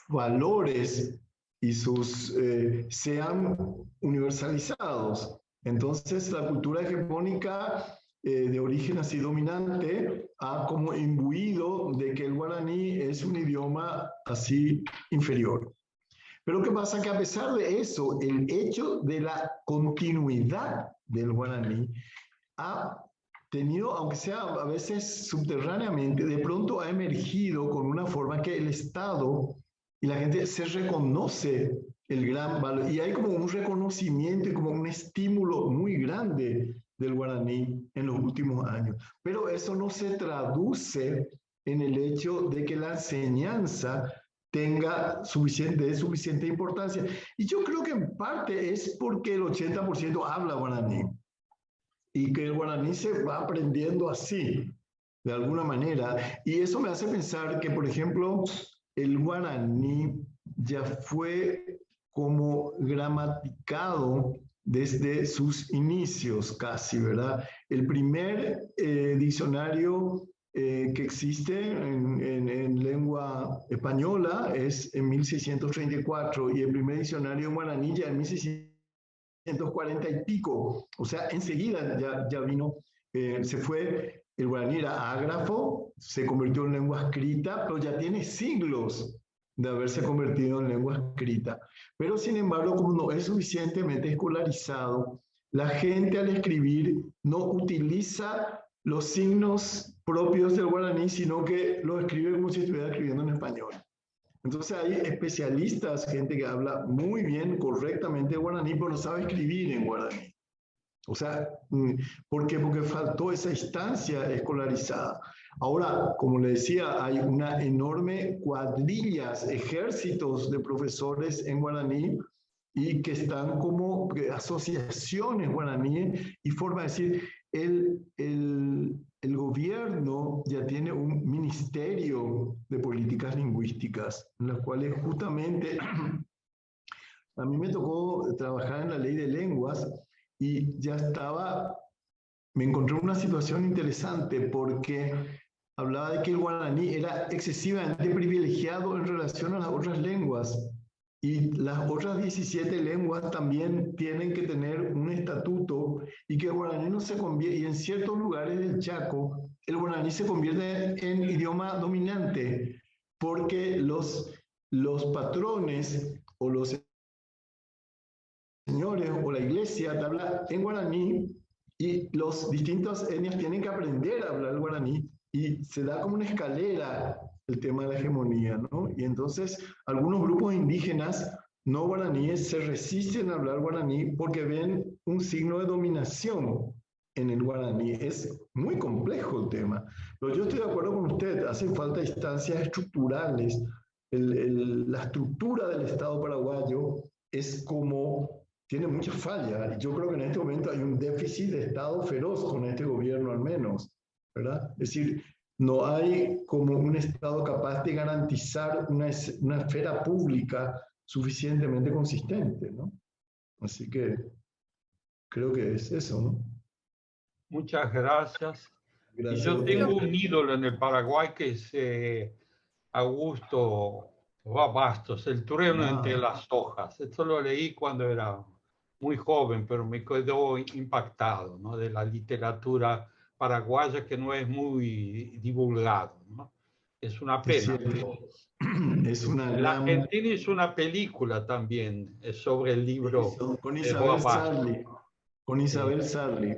valores y sean universalizados. Entonces la cultura hegemónica de origen así dominante ha como imbuido de que el guaraní es un idioma así inferior. Pero ¿qué pasa? Que a pesar de eso, el hecho de la continuidad del guaraní ha tenido, aunque sea a veces subterráneamente, de pronto ha emergido con una forma que el Estado y la gente se reconoce el gran valor, y hay como un reconocimiento y como un estímulo muy grande del guaraní en los últimos años. Pero eso no se traduce en el hecho de que la enseñanza tenga suficiente importancia. Y yo creo que en parte es porque el 80% habla guaraní, y que el guaraní se va aprendiendo así, de alguna manera. Y eso me hace pensar que, por ejemplo, el guaraní ya fue como gramaticado desde sus inicios casi, ¿verdad? El primer diccionario que existe en lengua española es en 1634, y el primer diccionario en guaraní ya en 1640 y pico. O sea, enseguida ya vino, se fue, el guaraní era ágrafo, se convirtió en lengua escrita, pero ya tiene siglos de haberse convertido en lengua escrita. Pero sin embargo, como no es suficientemente escolarizado, la gente al escribir no utiliza los signos propios del guaraní, sino que lo escribe como si estuviera escribiendo en español. Entonces hay especialistas, gente que habla muy bien, correctamente guaraní, pero no sabe escribir en guaraní. O sea, ¿por qué? Porque faltó esa instancia escolarizada. Ahora, como le decía, hay una enorme cuadrillas, ejércitos de profesores en guaraní, y que están como asociaciones guaraníes, y forma de decir, el gobierno ya tiene un ministerio de políticas lingüísticas, en las cuales justamente a mí me tocó trabajar en la ley de lenguas, y ya me encontré en una situación interesante, porque hablaba de que el guaraní era excesivamente privilegiado en relación a las otras lenguas, y las otras 17 lenguas también tienen que tener un estatuto y que el guaraní no se convierte, y en ciertos lugares del Chaco, el guaraní se convierte en idioma dominante porque los patrones o los señores o la iglesia te habla en guaraní y los distintas etnias tienen que aprender a hablar el guaraní y se da como una escalera el tema de la hegemonía, ¿no? Y entonces algunos grupos indígenas no guaraníes se resisten a hablar guaraní porque ven un signo de dominación en el guaraní. Es muy complejo el tema. Pero yo estoy de acuerdo con usted, hacen falta instancias estructurales. La estructura del Estado paraguayo es como, tiene muchas fallas. Yo creo que en este momento hay un déficit de Estado feroz con este gobierno al menos, ¿verdad? Es decir, no hay como un Estado capaz de garantizar una esfera pública suficientemente consistente, ¿no? Así que creo que es eso, ¿no? Muchas gracias. Gracias. Y yo tengo un ídolo en el Paraguay que es Augusto Bastos, El trueno entre las hojas. Esto lo leí cuando era muy joven, pero me quedó impactado, ¿no? De la literatura paraguaya que no es muy divulgado, ¿no? Es una pena. Es una la Argentina hizo una película también sobre el libro con de Isabel Bastos. Sarli. Con Isabel Sarli.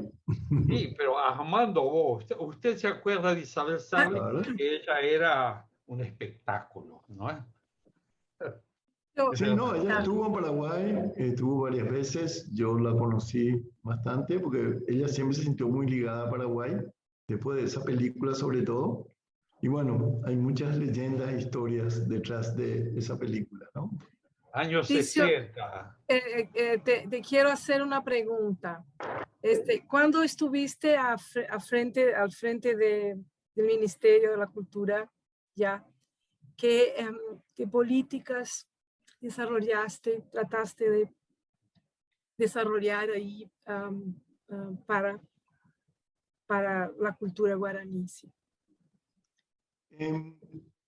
Sí, pero Armando, usted se acuerda de Isabel Sarli, que ella era un espectáculo, ¿no? Sí, no, ella estuvo en Paraguay, estuvo varias veces, yo la conocí bastante porque ella siempre se sintió muy ligada a Paraguay, después de esa película sobre todo, y bueno, hay muchas leyendas e historias detrás de esa película, ¿no? Años 60. Te quiero hacer una pregunta. ¿Cuándo estuviste al frente del Ministerio de la Cultura, ya, qué políticas desarrollaste, trataste de desarrollar ahí para la cultura guaraní?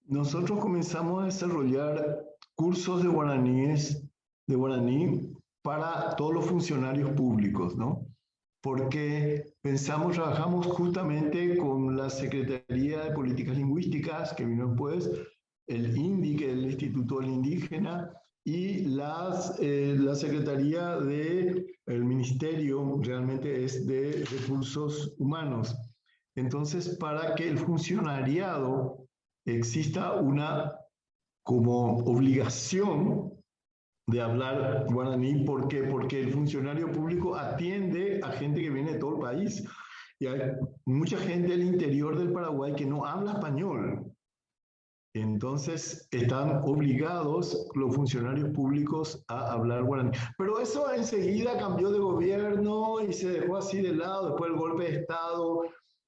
Nosotros comenzamos a desarrollar cursos de guaraní para todos los funcionarios públicos, ¿no? Porque trabajamos justamente con la Secretaría de Políticas Lingüísticas, que vino después, el INDI, que es el Instituto del Indígena, y la Secretaría el Ministerio realmente es de Recursos Humanos. Entonces, para que el funcionariado exista una como obligación de hablar guaraní. ¿Por qué? Porque el funcionario público atiende a gente que viene de todo el país. Y hay mucha gente del interior del Paraguay que no habla español. Entonces están obligados los funcionarios públicos a hablar guaraní. Pero eso enseguida cambió de gobierno y se dejó así de lado. Después del golpe de Estado,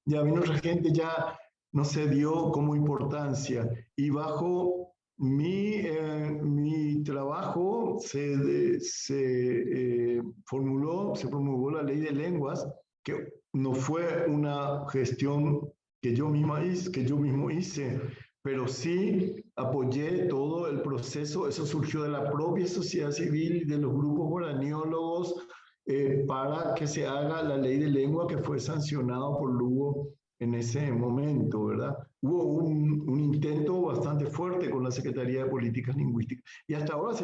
ya vino otra gente, ya no se dio como importancia. Y bajo mi trabajo se promulgó la ley de lenguas, que no fue una gestión que yo mismo hice, pero sí apoyé todo el proceso. Eso surgió de la propia sociedad civil, de los grupos guaraniólogos, para que se haga la ley de lengua que fue sancionado por Lugo en ese momento, ¿verdad? Hubo un intento bastante fuerte con la Secretaría de Políticas Lingüísticas. Y hasta ahora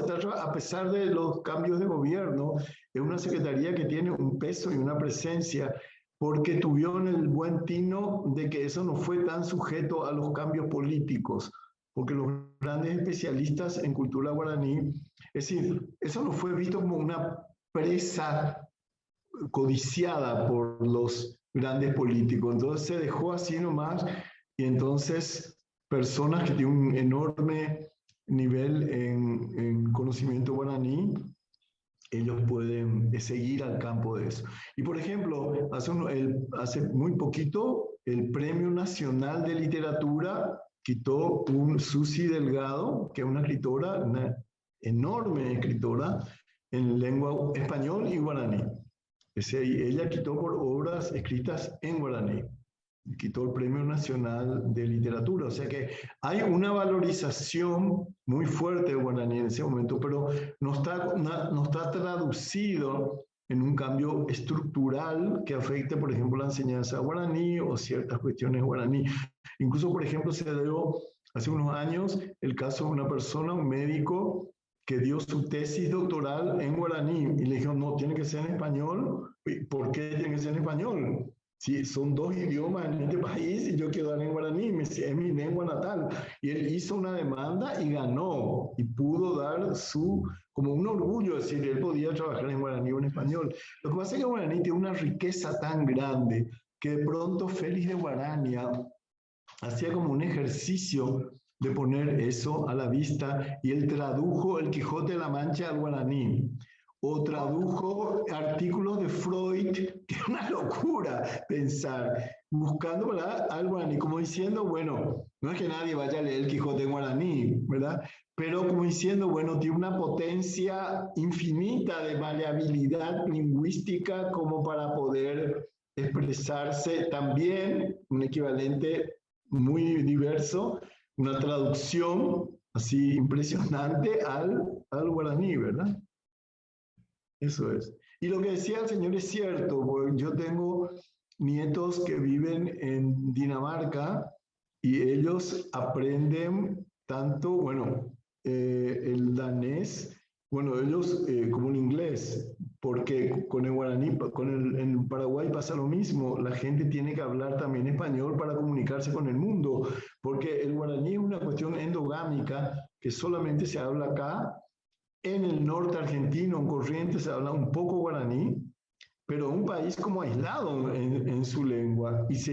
a pesar de los cambios de gobierno, es una secretaría que tiene un peso y una presencia, porque tuvieron el buen tino de que eso no fue tan sujeto a los cambios políticos, porque los grandes especialistas en cultura guaraní, es decir, eso no fue visto como una presa codiciada por los grandes políticos. Entonces se dejó así nomás, y entonces personas que tienen un enorme nivel en conocimiento guaraní, ellos pueden seguir al campo de eso. Y por ejemplo, hace muy poquito, el Premio Nacional de Literatura quitó Susi Delgado, que es una escritora, una enorme escritora en lengua español y guaraní. Ella quitó por obras escritas en guaraní. quitó el Premio Nacional de Literatura. O sea que hay una valorización muy fuerte del guaraní en ese momento, pero no está traducido en un cambio estructural que afecte, por ejemplo, la enseñanza guaraní o ciertas cuestiones guaraní. Incluso, por ejemplo, se dio hace unos años el caso de una persona, un médico, que dio su tesis doctoral en guaraní y le dijeron, no, tiene que ser en español. ¿Por qué tiene que ser en español? Si son dos idiomas en este país y yo quiero dar en guaraní, es mi lengua natal. Y él hizo una demanda y ganó y pudo dar como un orgullo, es decir, él podía trabajar en guaraní o en español. Lo que pasa es que el guaraní tiene una riqueza tan grande que de pronto Félix de Guarania hacía como un ejercicio de poner eso a la vista y él tradujo el Quijote de la Mancha al guaraní o tradujo artículos de Freud, que es una locura pensar, buscando, ¿verdad?, al guaraní, como diciendo, bueno, no es que nadie vaya a leer el Quijote en guaraní, ¿verdad?, pero como diciendo, bueno, tiene una potencia infinita de maleabilidad lingüística como para poder expresarse también, un equivalente muy diverso, una traducción así impresionante al guaraní, ¿verdad? Eso es. Y lo que decía el señor es cierto, porque yo tengo nietos que viven en Dinamarca y ellos aprenden tanto, bueno, el danés, bueno, ellos como el inglés, porque con el guaraní, en Paraguay pasa lo mismo, la gente tiene que hablar también español para comunicarse con el mundo, porque el guaraní es una cuestión endogámica que solamente se habla acá. En el norte argentino, en Corrientes, se habla un poco guaraní, pero un país como aislado en su lengua. Y es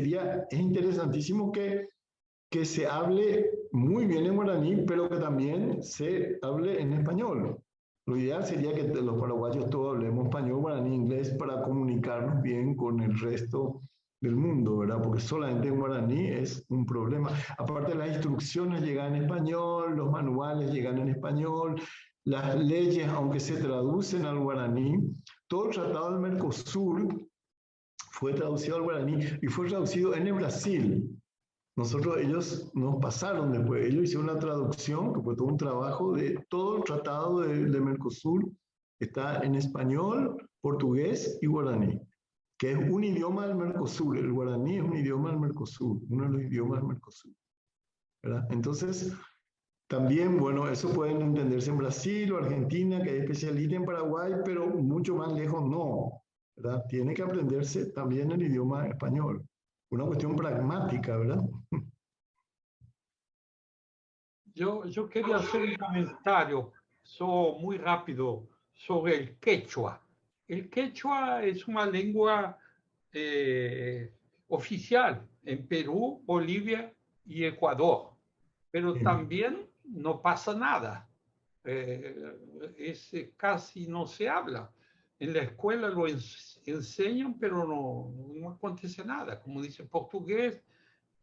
interesantísimo que se hable muy bien en guaraní, pero que también se hable en español. Lo ideal sería que los paraguayos todos hablemos español, guaraní, inglés para comunicarnos bien con el resto del mundo, ¿verdad? Porque solamente en guaraní es un problema. Aparte, las instrucciones llegan en español, los manuales llegan en español, las leyes, aunque se traducen al guaraní, todo el tratado del Mercosur fue traducido al guaraní y fue traducido en el Brasil. Ellos nos pasaron después, ellos hicieron una traducción, que fue todo un trabajo de todo el tratado de Mercosur, está en español, portugués y guaraní, que es un idioma del Mercosur. El guaraní es un idioma del Mercosur, uno de los idiomas del Mercosur, ¿verdad? Entonces, también, bueno, eso pueden entenderse en Brasil o Argentina, que hay especialistas en Paraguay, pero mucho más lejos no, ¿verdad? Tiene que aprenderse también el idioma español. Una cuestión pragmática, ¿verdad? Yo quería hacer un comentario muy rápido sobre el quechua. El quechua es una lengua oficial en Perú, Bolivia y Ecuador, pero también no pasa nada. Casi no se habla. En la escuela lo enseñan, pero no acontece nada. Como dice portugués,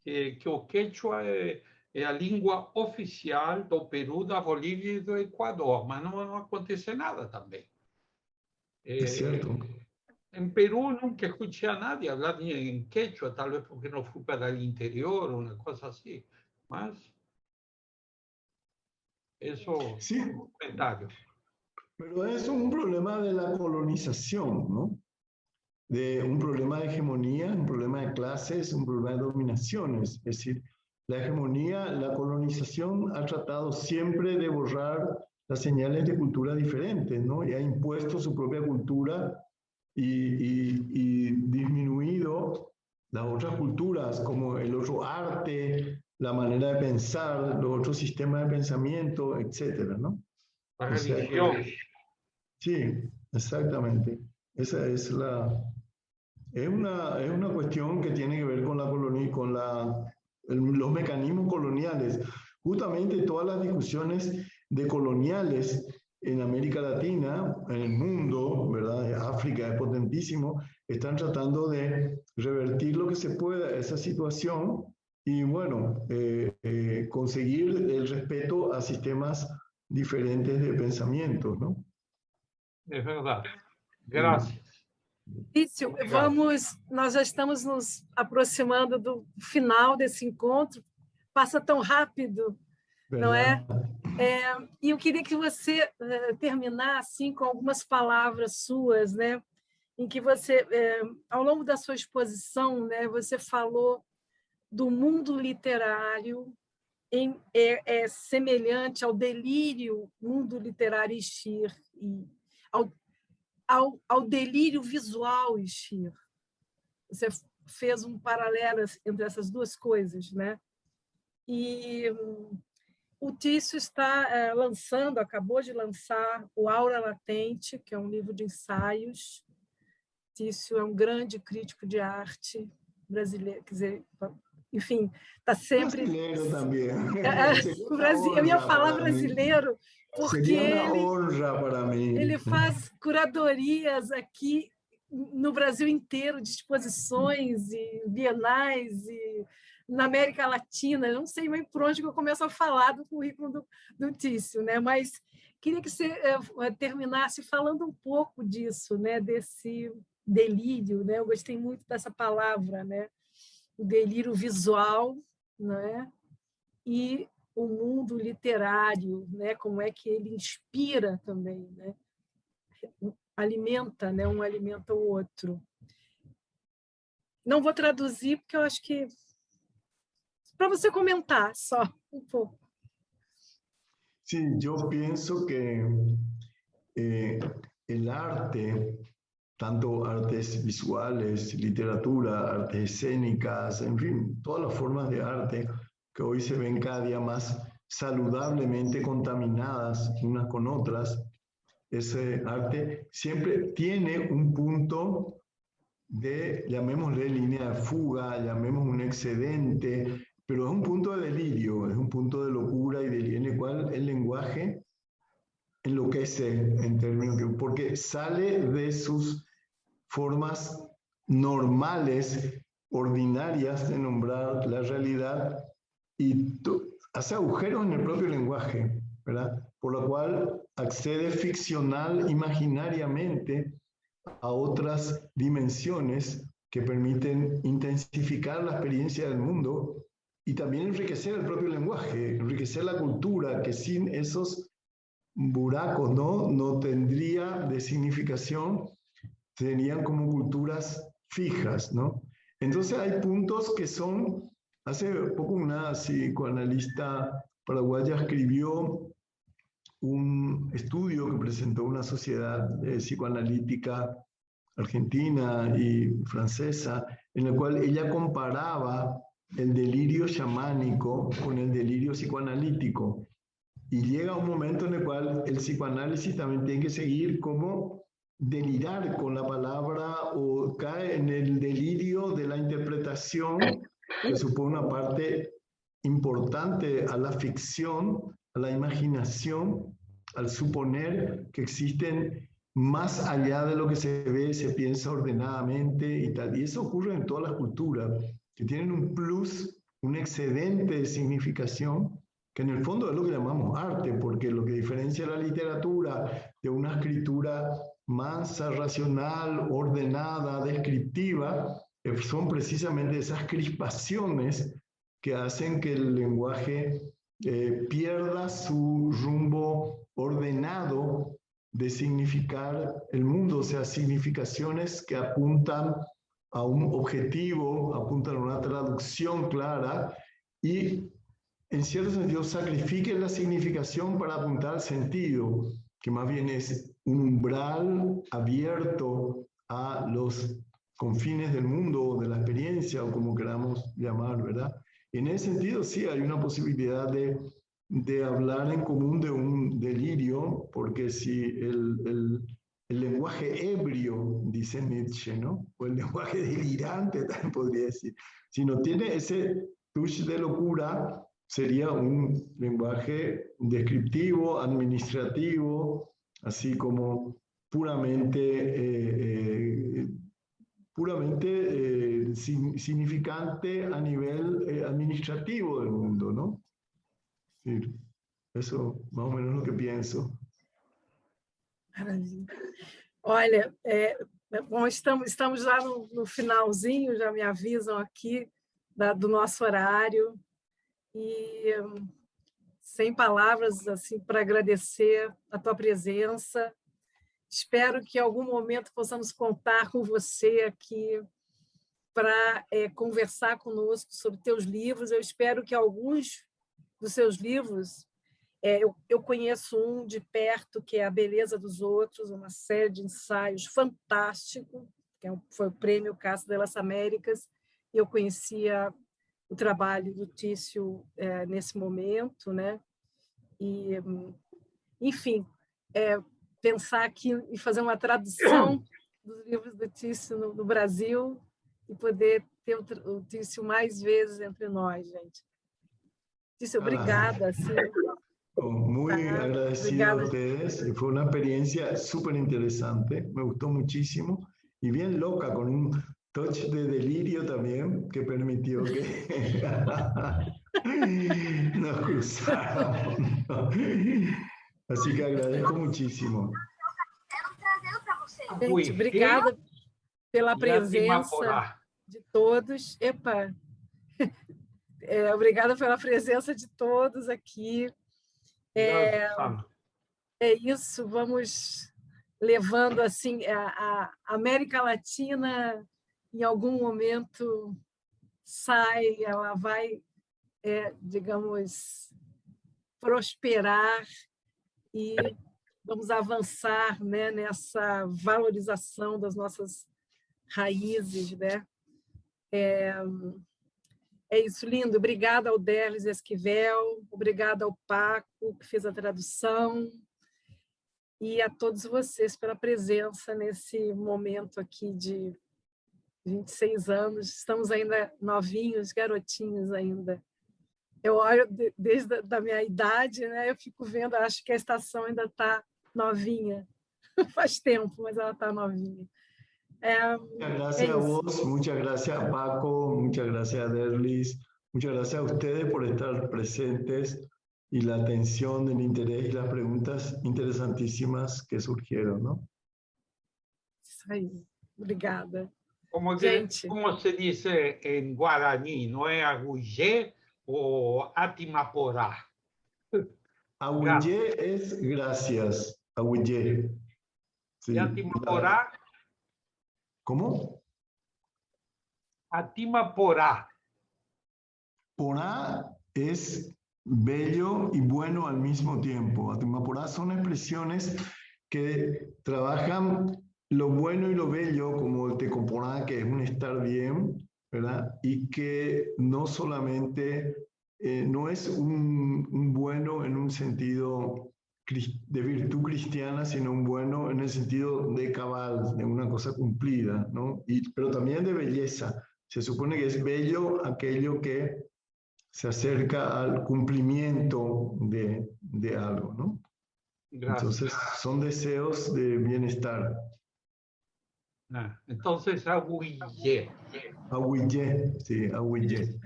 que o quechua é a língua oficial do Peru, da Bolívia e do Equador, mas não acontece nada também. Es cierto. En Perú nunca escuché a nadie hablar en quechua, tal vez porque no fui para el interior o una cosa así. Mas eso Sí, es un comentario. pero es un problema de la colonización, ¿no? De un problema de hegemonía, un problema de clases, un problema de dominaciones. Es decir, la hegemonía, la colonización ha tratado siempre de borrar las señales de cultura diferentes, ¿no? Y ha impuesto su propia cultura y disminuido las otras culturas, como el otro arte, la manera de pensar, los otros sistemas de pensamiento, etcétera, ¿no? La O sea, religión. sí, exactamente. Esa es una cuestión que tiene que ver con la colonia, con los mecanismos coloniales. Justamente todas las discusiones de coloniales en América Latina, en el mundo, ¿verdad? África es potentísimo, están tratando de revertir lo que se pueda esa situación y, bueno, conseguir el respeto a sistemas diferentes de pensamiento, ¿no? Es verdad. Gracias. Tício, nós já estamos nos aproximando do final desse encontro. Passa tão rápido, não é? E eu queria que você terminasse com algumas palavras suas, né? Em que você, ao longo da sua exposição, né, você falou do mundo literário semelhante ao delírio mundo literário Escher, e ao delírio visual Escher. Você fez um paralelo entre essas duas coisas, né? E o Tício está acabou de lançar o Aura Latente, que é um livro de ensaios. Tício é um grande crítico de arte brasileiro, quer dizer, enfim, está sempre... Brasileiro também. Eu ia falar brasileiro, porque seria uma honra para mim. Ele faz curadorias aqui no Brasil inteiro, de exposições e bienais, e na América Latina. Eu não sei nem por onde que eu começo a falar do currículo do Tício, né? Mas queria que você terminasse falando um pouco disso, né? Desse delírio, né? Eu gostei muito dessa palavra, né? O delírio visual, né? E o mundo literário, né? Como é que ele inspira também, né? Alimenta, né? Um alimenta o outro. Não vou traduzir, porque eu acho que... Para você comentar só um pouco. Sí, yo pienso que el arte, tanto artes visuales, literatura, artes escénicas, en fin, todas las formas de arte que hoy se ven cada día más saludablemente contaminadas unas con otras, ese arte siempre tiene un punto de, llamémosle línea de fuga, llamemos un excedente, pero es un punto de delirio, es un punto de locura y delirio en el cual el lenguaje enloquece en términos que, porque sale de sus formas normales, ordinarias de nombrar la realidad y hace agujeros en el propio lenguaje, ¿verdad? Por lo cual accede ficcional imaginariamente a otras dimensiones que permiten intensificar la experiencia del mundo y también enriquecer el propio lenguaje, enriquecer la cultura, que sin esos buracos no tendría de significación, serían como culturas fijas, ¿no? Entonces hay puntos que son, hace poco una psicoanalista paraguaya escribió un estudio que presentó una sociedad psicoanalítica argentina y francesa, en el cual ella comparaba el delirio chamánico con el delirio psicoanalítico. Y llega un momento en el cual el psicoanálisis también tiene que seguir como delirar con la palabra o cae en el delirio de la interpretación, que supone una parte importante a la ficción, a la imaginación, al suponer que existen más allá de lo que se ve, se piensa ordenadamente y tal. Y eso ocurre en todas las culturas, que tienen un plus, un excedente de significación, que en el fondo es lo que llamamos arte, porque lo que diferencia la literatura de una escritura mansa, racional, ordenada, descriptiva, son precisamente esas crispaciones que hacen que el lenguaje pierda su rumbo ordenado de significar el mundo, o sea, significaciones que apuntan a un objetivo, apuntan a una traducción clara y, en cierto sentido, sacrifiquen la significación para apuntar al sentido, que más bien es un umbral abierto a los confines del mundo, de la experiencia, o como queramos llamar, ¿verdad? En ese sentido, sí, hay una posibilidad de hablar en común de un delirio, porque si el lenguaje ebrio, dice Nietzsche, ¿no? O el lenguaje delirante, también podría decir, si no tiene ese touch de locura, sería un lenguaje descriptivo, administrativo, así como puramente significante a nivel administrativo del mundo, ¿no? Sí, eso más o menos lo que pienso. Maravilha. Olha, Bom, estamos já no finalzinho, já me avisam aqui do nosso horário, e sem palavras assim para agradecer a tua presença. Espero que em algum momento possamos contar com você aqui para conversar conosco sobre teus livros. Eu espero que alguns dos seus livros, eu conheço um de perto, que é A Beleza dos Outros, uma série de ensaios fantástico, que foi o Prêmio Casa de las Américas, e eu conhecia o trabalho do Tício nesse momento, né? E, enfim, pensar aqui e fazer uma tradução dos livros do Tício no Brasil e poder ter o Tício mais vezes entre nós, gente. Tício, obrigada. Assim, muy agradecido a ustedes. Fue una experiencia súper interesante, me gustó muchísimo y bien loca, con un touch de delirio también que permitió que nos cruzáramos. Así que agradezco muchísimo. Gente, obrigada pela presença de todos. Epa! Obrigada pela presença de todos aqui. É isso, vamos levando assim a América Latina, em algum momento sai, ela vai, digamos, prosperar, e vamos avançar, né, nessa valorização das nossas raízes, né? É isso, lindo. Obrigada ao Derlis Esquivel, obrigada ao Paco, que fez a tradução, e a todos vocês pela presença nesse momento aqui de 26 anos. Estamos ainda novinhos, garotinhos ainda. Eu olho desde a minha idade, né? Eu fico vendo, acho que a estação ainda está novinha. Faz tempo, mas ela está novinha. Muchas gracias a vos, muchas gracias a Paco, muchas gracias a Derlis, muchas gracias a ustedes por estar presentes y la atención, el interés y las preguntas interesantísimas que surgieron, ¿no? Isso aí, obrigada. Como se dice en guaraní, ¿no es agüillé o atimaporá? Agüillé es gracias, agüillé. Sí. ¿Y atimaporá? ¿Cómo? Atimaporá. Porá es bello y bueno al mismo tiempo. Atimaporá son expresiones que trabajan lo bueno y lo bello, como el tecoporá, que es un estar bien, ¿verdad? Y que no solamente, no es un bueno en un sentido de virtud cristiana, sino un bueno en el sentido de cabal, de una cosa cumplida, ¿no? Pero también de belleza. Se supone que es bello aquello que se acerca al cumplimiento de algo, ¿no? Gracias. Entonces, son deseos de bienestar. Entonces, agüillé. Agüillé, sí, agüillé.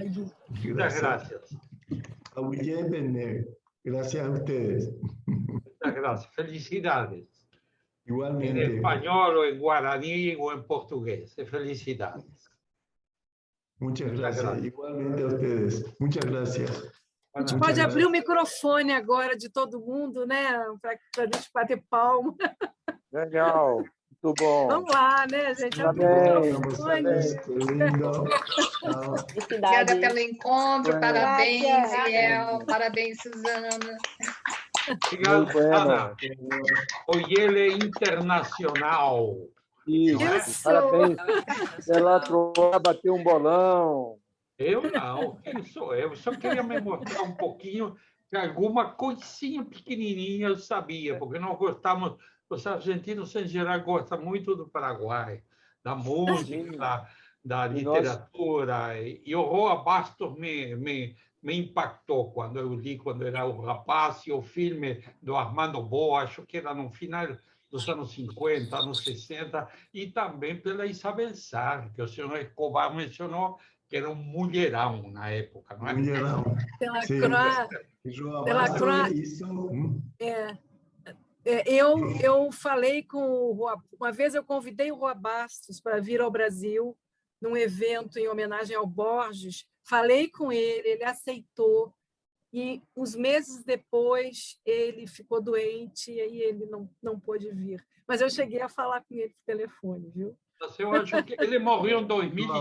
Muchas gracias. Agüillé Bené. Gracias a ustedes. Muchas gracias. Felicidades. Igualmente. En español o en guaraní o en portugués. Felicidades. Muchas gracias. Igualmente a ustedes. Muchas gracias. A gente pode abrir o microfone agora de todo mundo, né? Para a gente bater palma. Legal. Muito bom. Vamos lá, né, gente? Abrir o microfone. Obrigada pelo encontro. Parabéns, Ziel. Parabéns, Suzana. Obrigado, Ana. Oyele Internacional. Isso. Parabéns. Ela trouxe, bateu um bolão. Eu não, quem sou eu? Só queria me mostrar um pouquinho de alguma coisinha pequenininha eu sabia, porque nós gostamos, os argentinos em geral gostam muito do Paraguai, da música, da literatura, e o Roa Bastos me impactou quando eu li, quando era um rapaz, e o filme do Armando Boa, acho que era no final dos anos 50, anos 60, e também pela Isabel Sarr, que o senhor Escobar mencionou, que era um mulherão na época, não é? Mulherão. Pela sí. Croix. Eu falei com o Roa, uma vez eu convidei o Roa Bastos para vir ao Brasil num evento em homenagem ao Borges. Falei com ele aceitou. E uns meses depois ele ficou doente e aí ele não pôde vir. Mas eu cheguei a falar com ele por telefone, viu? Eu acho que ele morreu em 2005.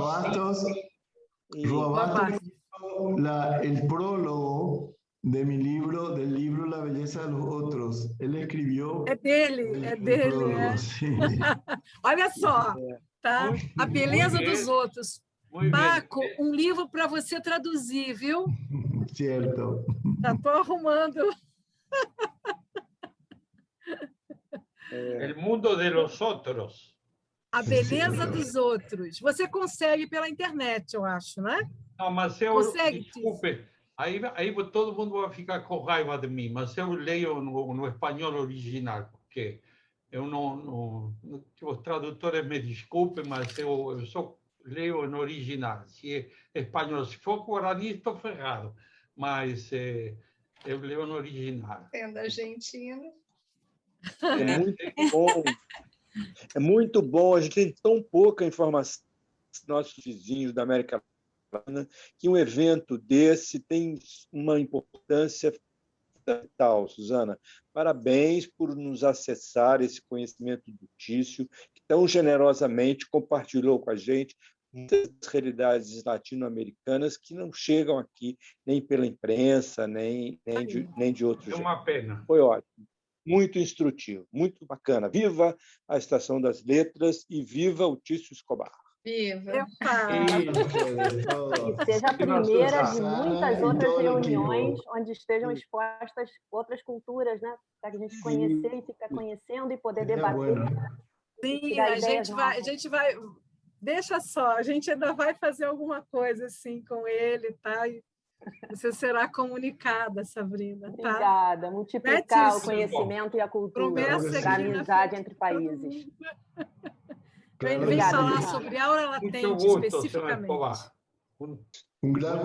Roa Bastos el prólogo del libro La belleza de los otros. Él escribió é dele. prólogo, sí. Olha só, tá? A beleza dos outros. Paco, um livro para você traduzir, viu? Cierto. Já estou arrumando. El mundo de los otros. A beleza dos outros. Você consegue pela internet, eu acho, né? Não, mas eu, consegue, desculpe, aí todo mundo vai ficar com raiva de mim, mas eu leio no espanhol original, porque eu não os tradutores me desculpem, mas eu só leio no original. Se é espanhol, se for guarani, estou ferrado, mas eu leio no original. Sendo argentino. É muito bom. É muito bom. A gente tem tão pouca informação dos nossos vizinhos da América Latina que um evento desse tem uma importância fundamental. Suzana, parabéns por nos acessar esse conhecimento do Tício, que tão generosamente compartilhou com a gente muitas realidades latino-americanas que não chegam aqui nem pela imprensa, nem de outros jeitos. É uma pena. Foi ótimo. Muito instrutivo, muito bacana. Viva a Estação das Letras e viva o Tício Escobar. Viva! E seja a primeira de muitas outras reuniões onde estejam expostas outras culturas, né? Para que a gente conhecer e ficar conhecendo e poder debater. Sim, a gente vai... Deixa só, a gente ainda vai fazer alguma coisa assim com ele, tá? E você será comunicada, Sabrina. Tá? Obrigada. Multiplicar o conhecimento e a cultura para a amizade entre países. Ele vem falar sobre aura latente, especificamente. Un gran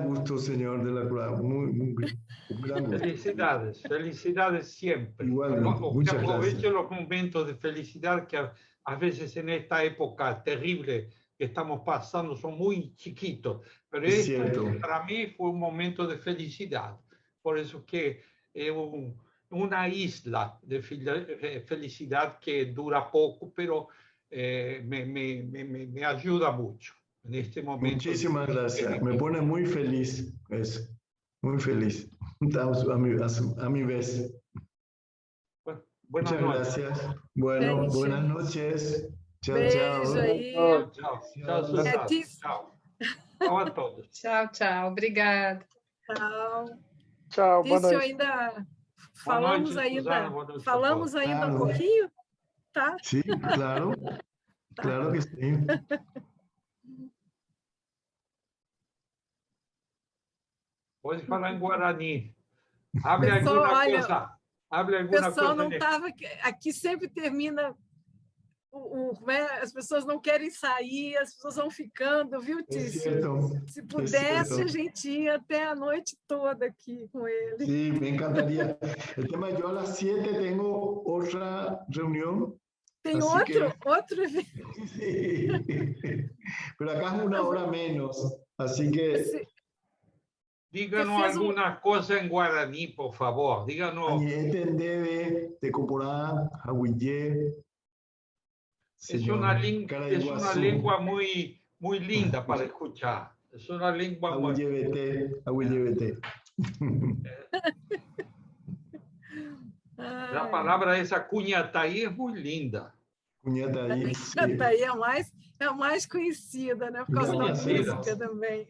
gusto, señor de la Cruz. Un gran gusto. Felicidades, felicidades siempre. Igualmente, muchas gracias. Aprovecho los momentos de felicidad que a veces en esta época terrible que estamos pasando son muy chiquitos, pero esto para mí fue un momento de felicidad. Por eso que es una isla de felicidad que dura poco, pero me ayuda mucho en este momento. Muchísimas gracias. Me pone muy feliz eso. Muy feliz. A mi vez. Buenas Muchas noches. Gracias. Bueno, buenas noches. Chao, Beijo aí. Tchau, Suzana. Tchau. Tchau a todos. Tchau, tchau. Obrigada. Tchau, boa Tício, noite. ainda falamos ainda um pouquinho? Tá? Sí, claro. Claro que sí. Pode falar em Guarani. Hable alguma coisa. Hable alguma pessoal coisa. Não estava aqui sempre termina as pessoas não querem sair, as pessoas vão ficando, viu, Tício? Se pudesse, a gente ia até a noite toda aqui com ele. Sí, me encantaría. El tema, yo a las 7 tengo otra reunión. Tem outro? Sí. Pero acá es una hora menos, así que... Díganos alguma coisa em Guarani, por favor. Díganos. Entendebe, Tecopurá, Aguillé. Es una lengua muy, muy linda para escuchar. Es una lengua muy... Aguillé. La palabra esa Cunhataí es muy linda. Cunhataí é a mais conhecida, né? Por causa da música também.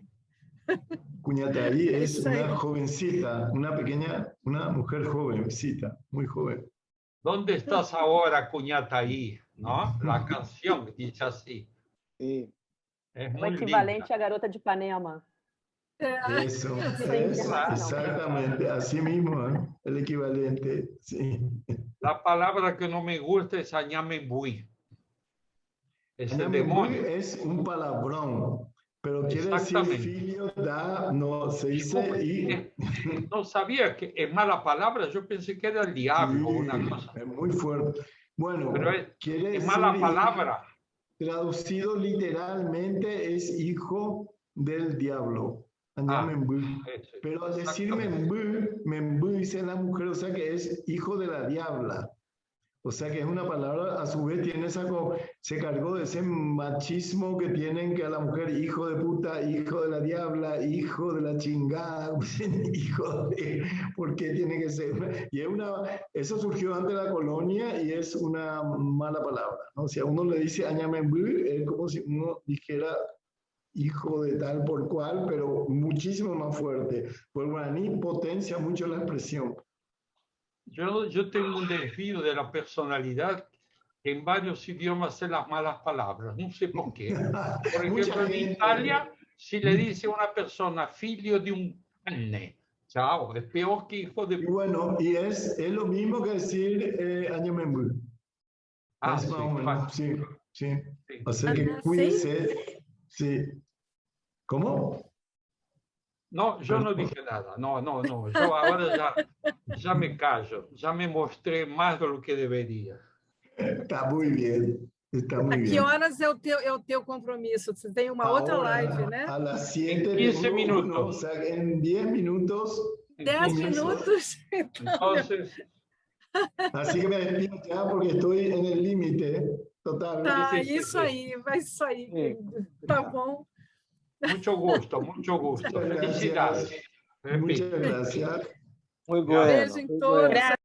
Cunhataí es una jovencita, una mujer jovencita, muy joven. ¿Dónde estás ahora, Cunhataí? ¿No? La canción dice así. Sí. Es o equivalente linda. A Garota de Ipanema. Eso, exactamente, así mismo, ¿eh? El equivalente, sí. La palabra que no me gusta es Añamembui. Añamembui es un palabrón. Pero quiere decir Exactamente. filio da, no, se dice y... No sabía que es mala palabra, yo pensé que era el diablo o una Sí, cosa. es muy fuerte. Bueno, Pero quiere es decir, mala palabra. traducido literalmente es hijo del diablo. Anyamembu. Eso, Pero al decir exactamente. membu dice la mujer, o sea que es hijo de la diabla. O sea que es una palabra, a su vez tiene se cargó de ese machismo que tienen que a la mujer, hijo de puta, hijo de la diabla, hijo de la chingada, hijo de, ¿por qué tiene que ser? Y eso surgió antes de la colonia y es una mala palabra, ¿no? Si a uno le dice añamembú, es como si uno dijera hijo de tal por cual, pero muchísimo más fuerte. Pues el guaraní potencia mucho la expresión. Yo tengo un desvío de la personalidad que en varios idiomas sé las malas palabras, no sé por qué. Por Mucha ejemplo, en gente. Italia, si le dice a una persona figlio de un cane, chao, es peor que hijo de... Y bueno, y es lo mismo que decir añamembú. Ah, Es más sí, o menos, sí, sí. sí. O sea que Ah, cuídese. Sí. ¿Cómo? No, yo no dije nada, no. Yo ahora ya me callo, ya me mostré más de lo que debería. Está muy bien. Está muy A que bien. horas é o teu compromisso? Você tem uma outra live, Ahora, né? a las En 7 15 tengo uno, o minutos. sea, en 10 minutos En 10 comienzo. minutos? Então, Entonces, Así que me despido ya porque estoy en el límite total. tá, sí. isso aí, vai isso aí, querido. Tá bom. Mucho gusto, mucho gusto. Muchas Felicidades. gracias. Repito. Muchas gracias. Muy Gracias. Beijo bueno. em Muy todos. bueno.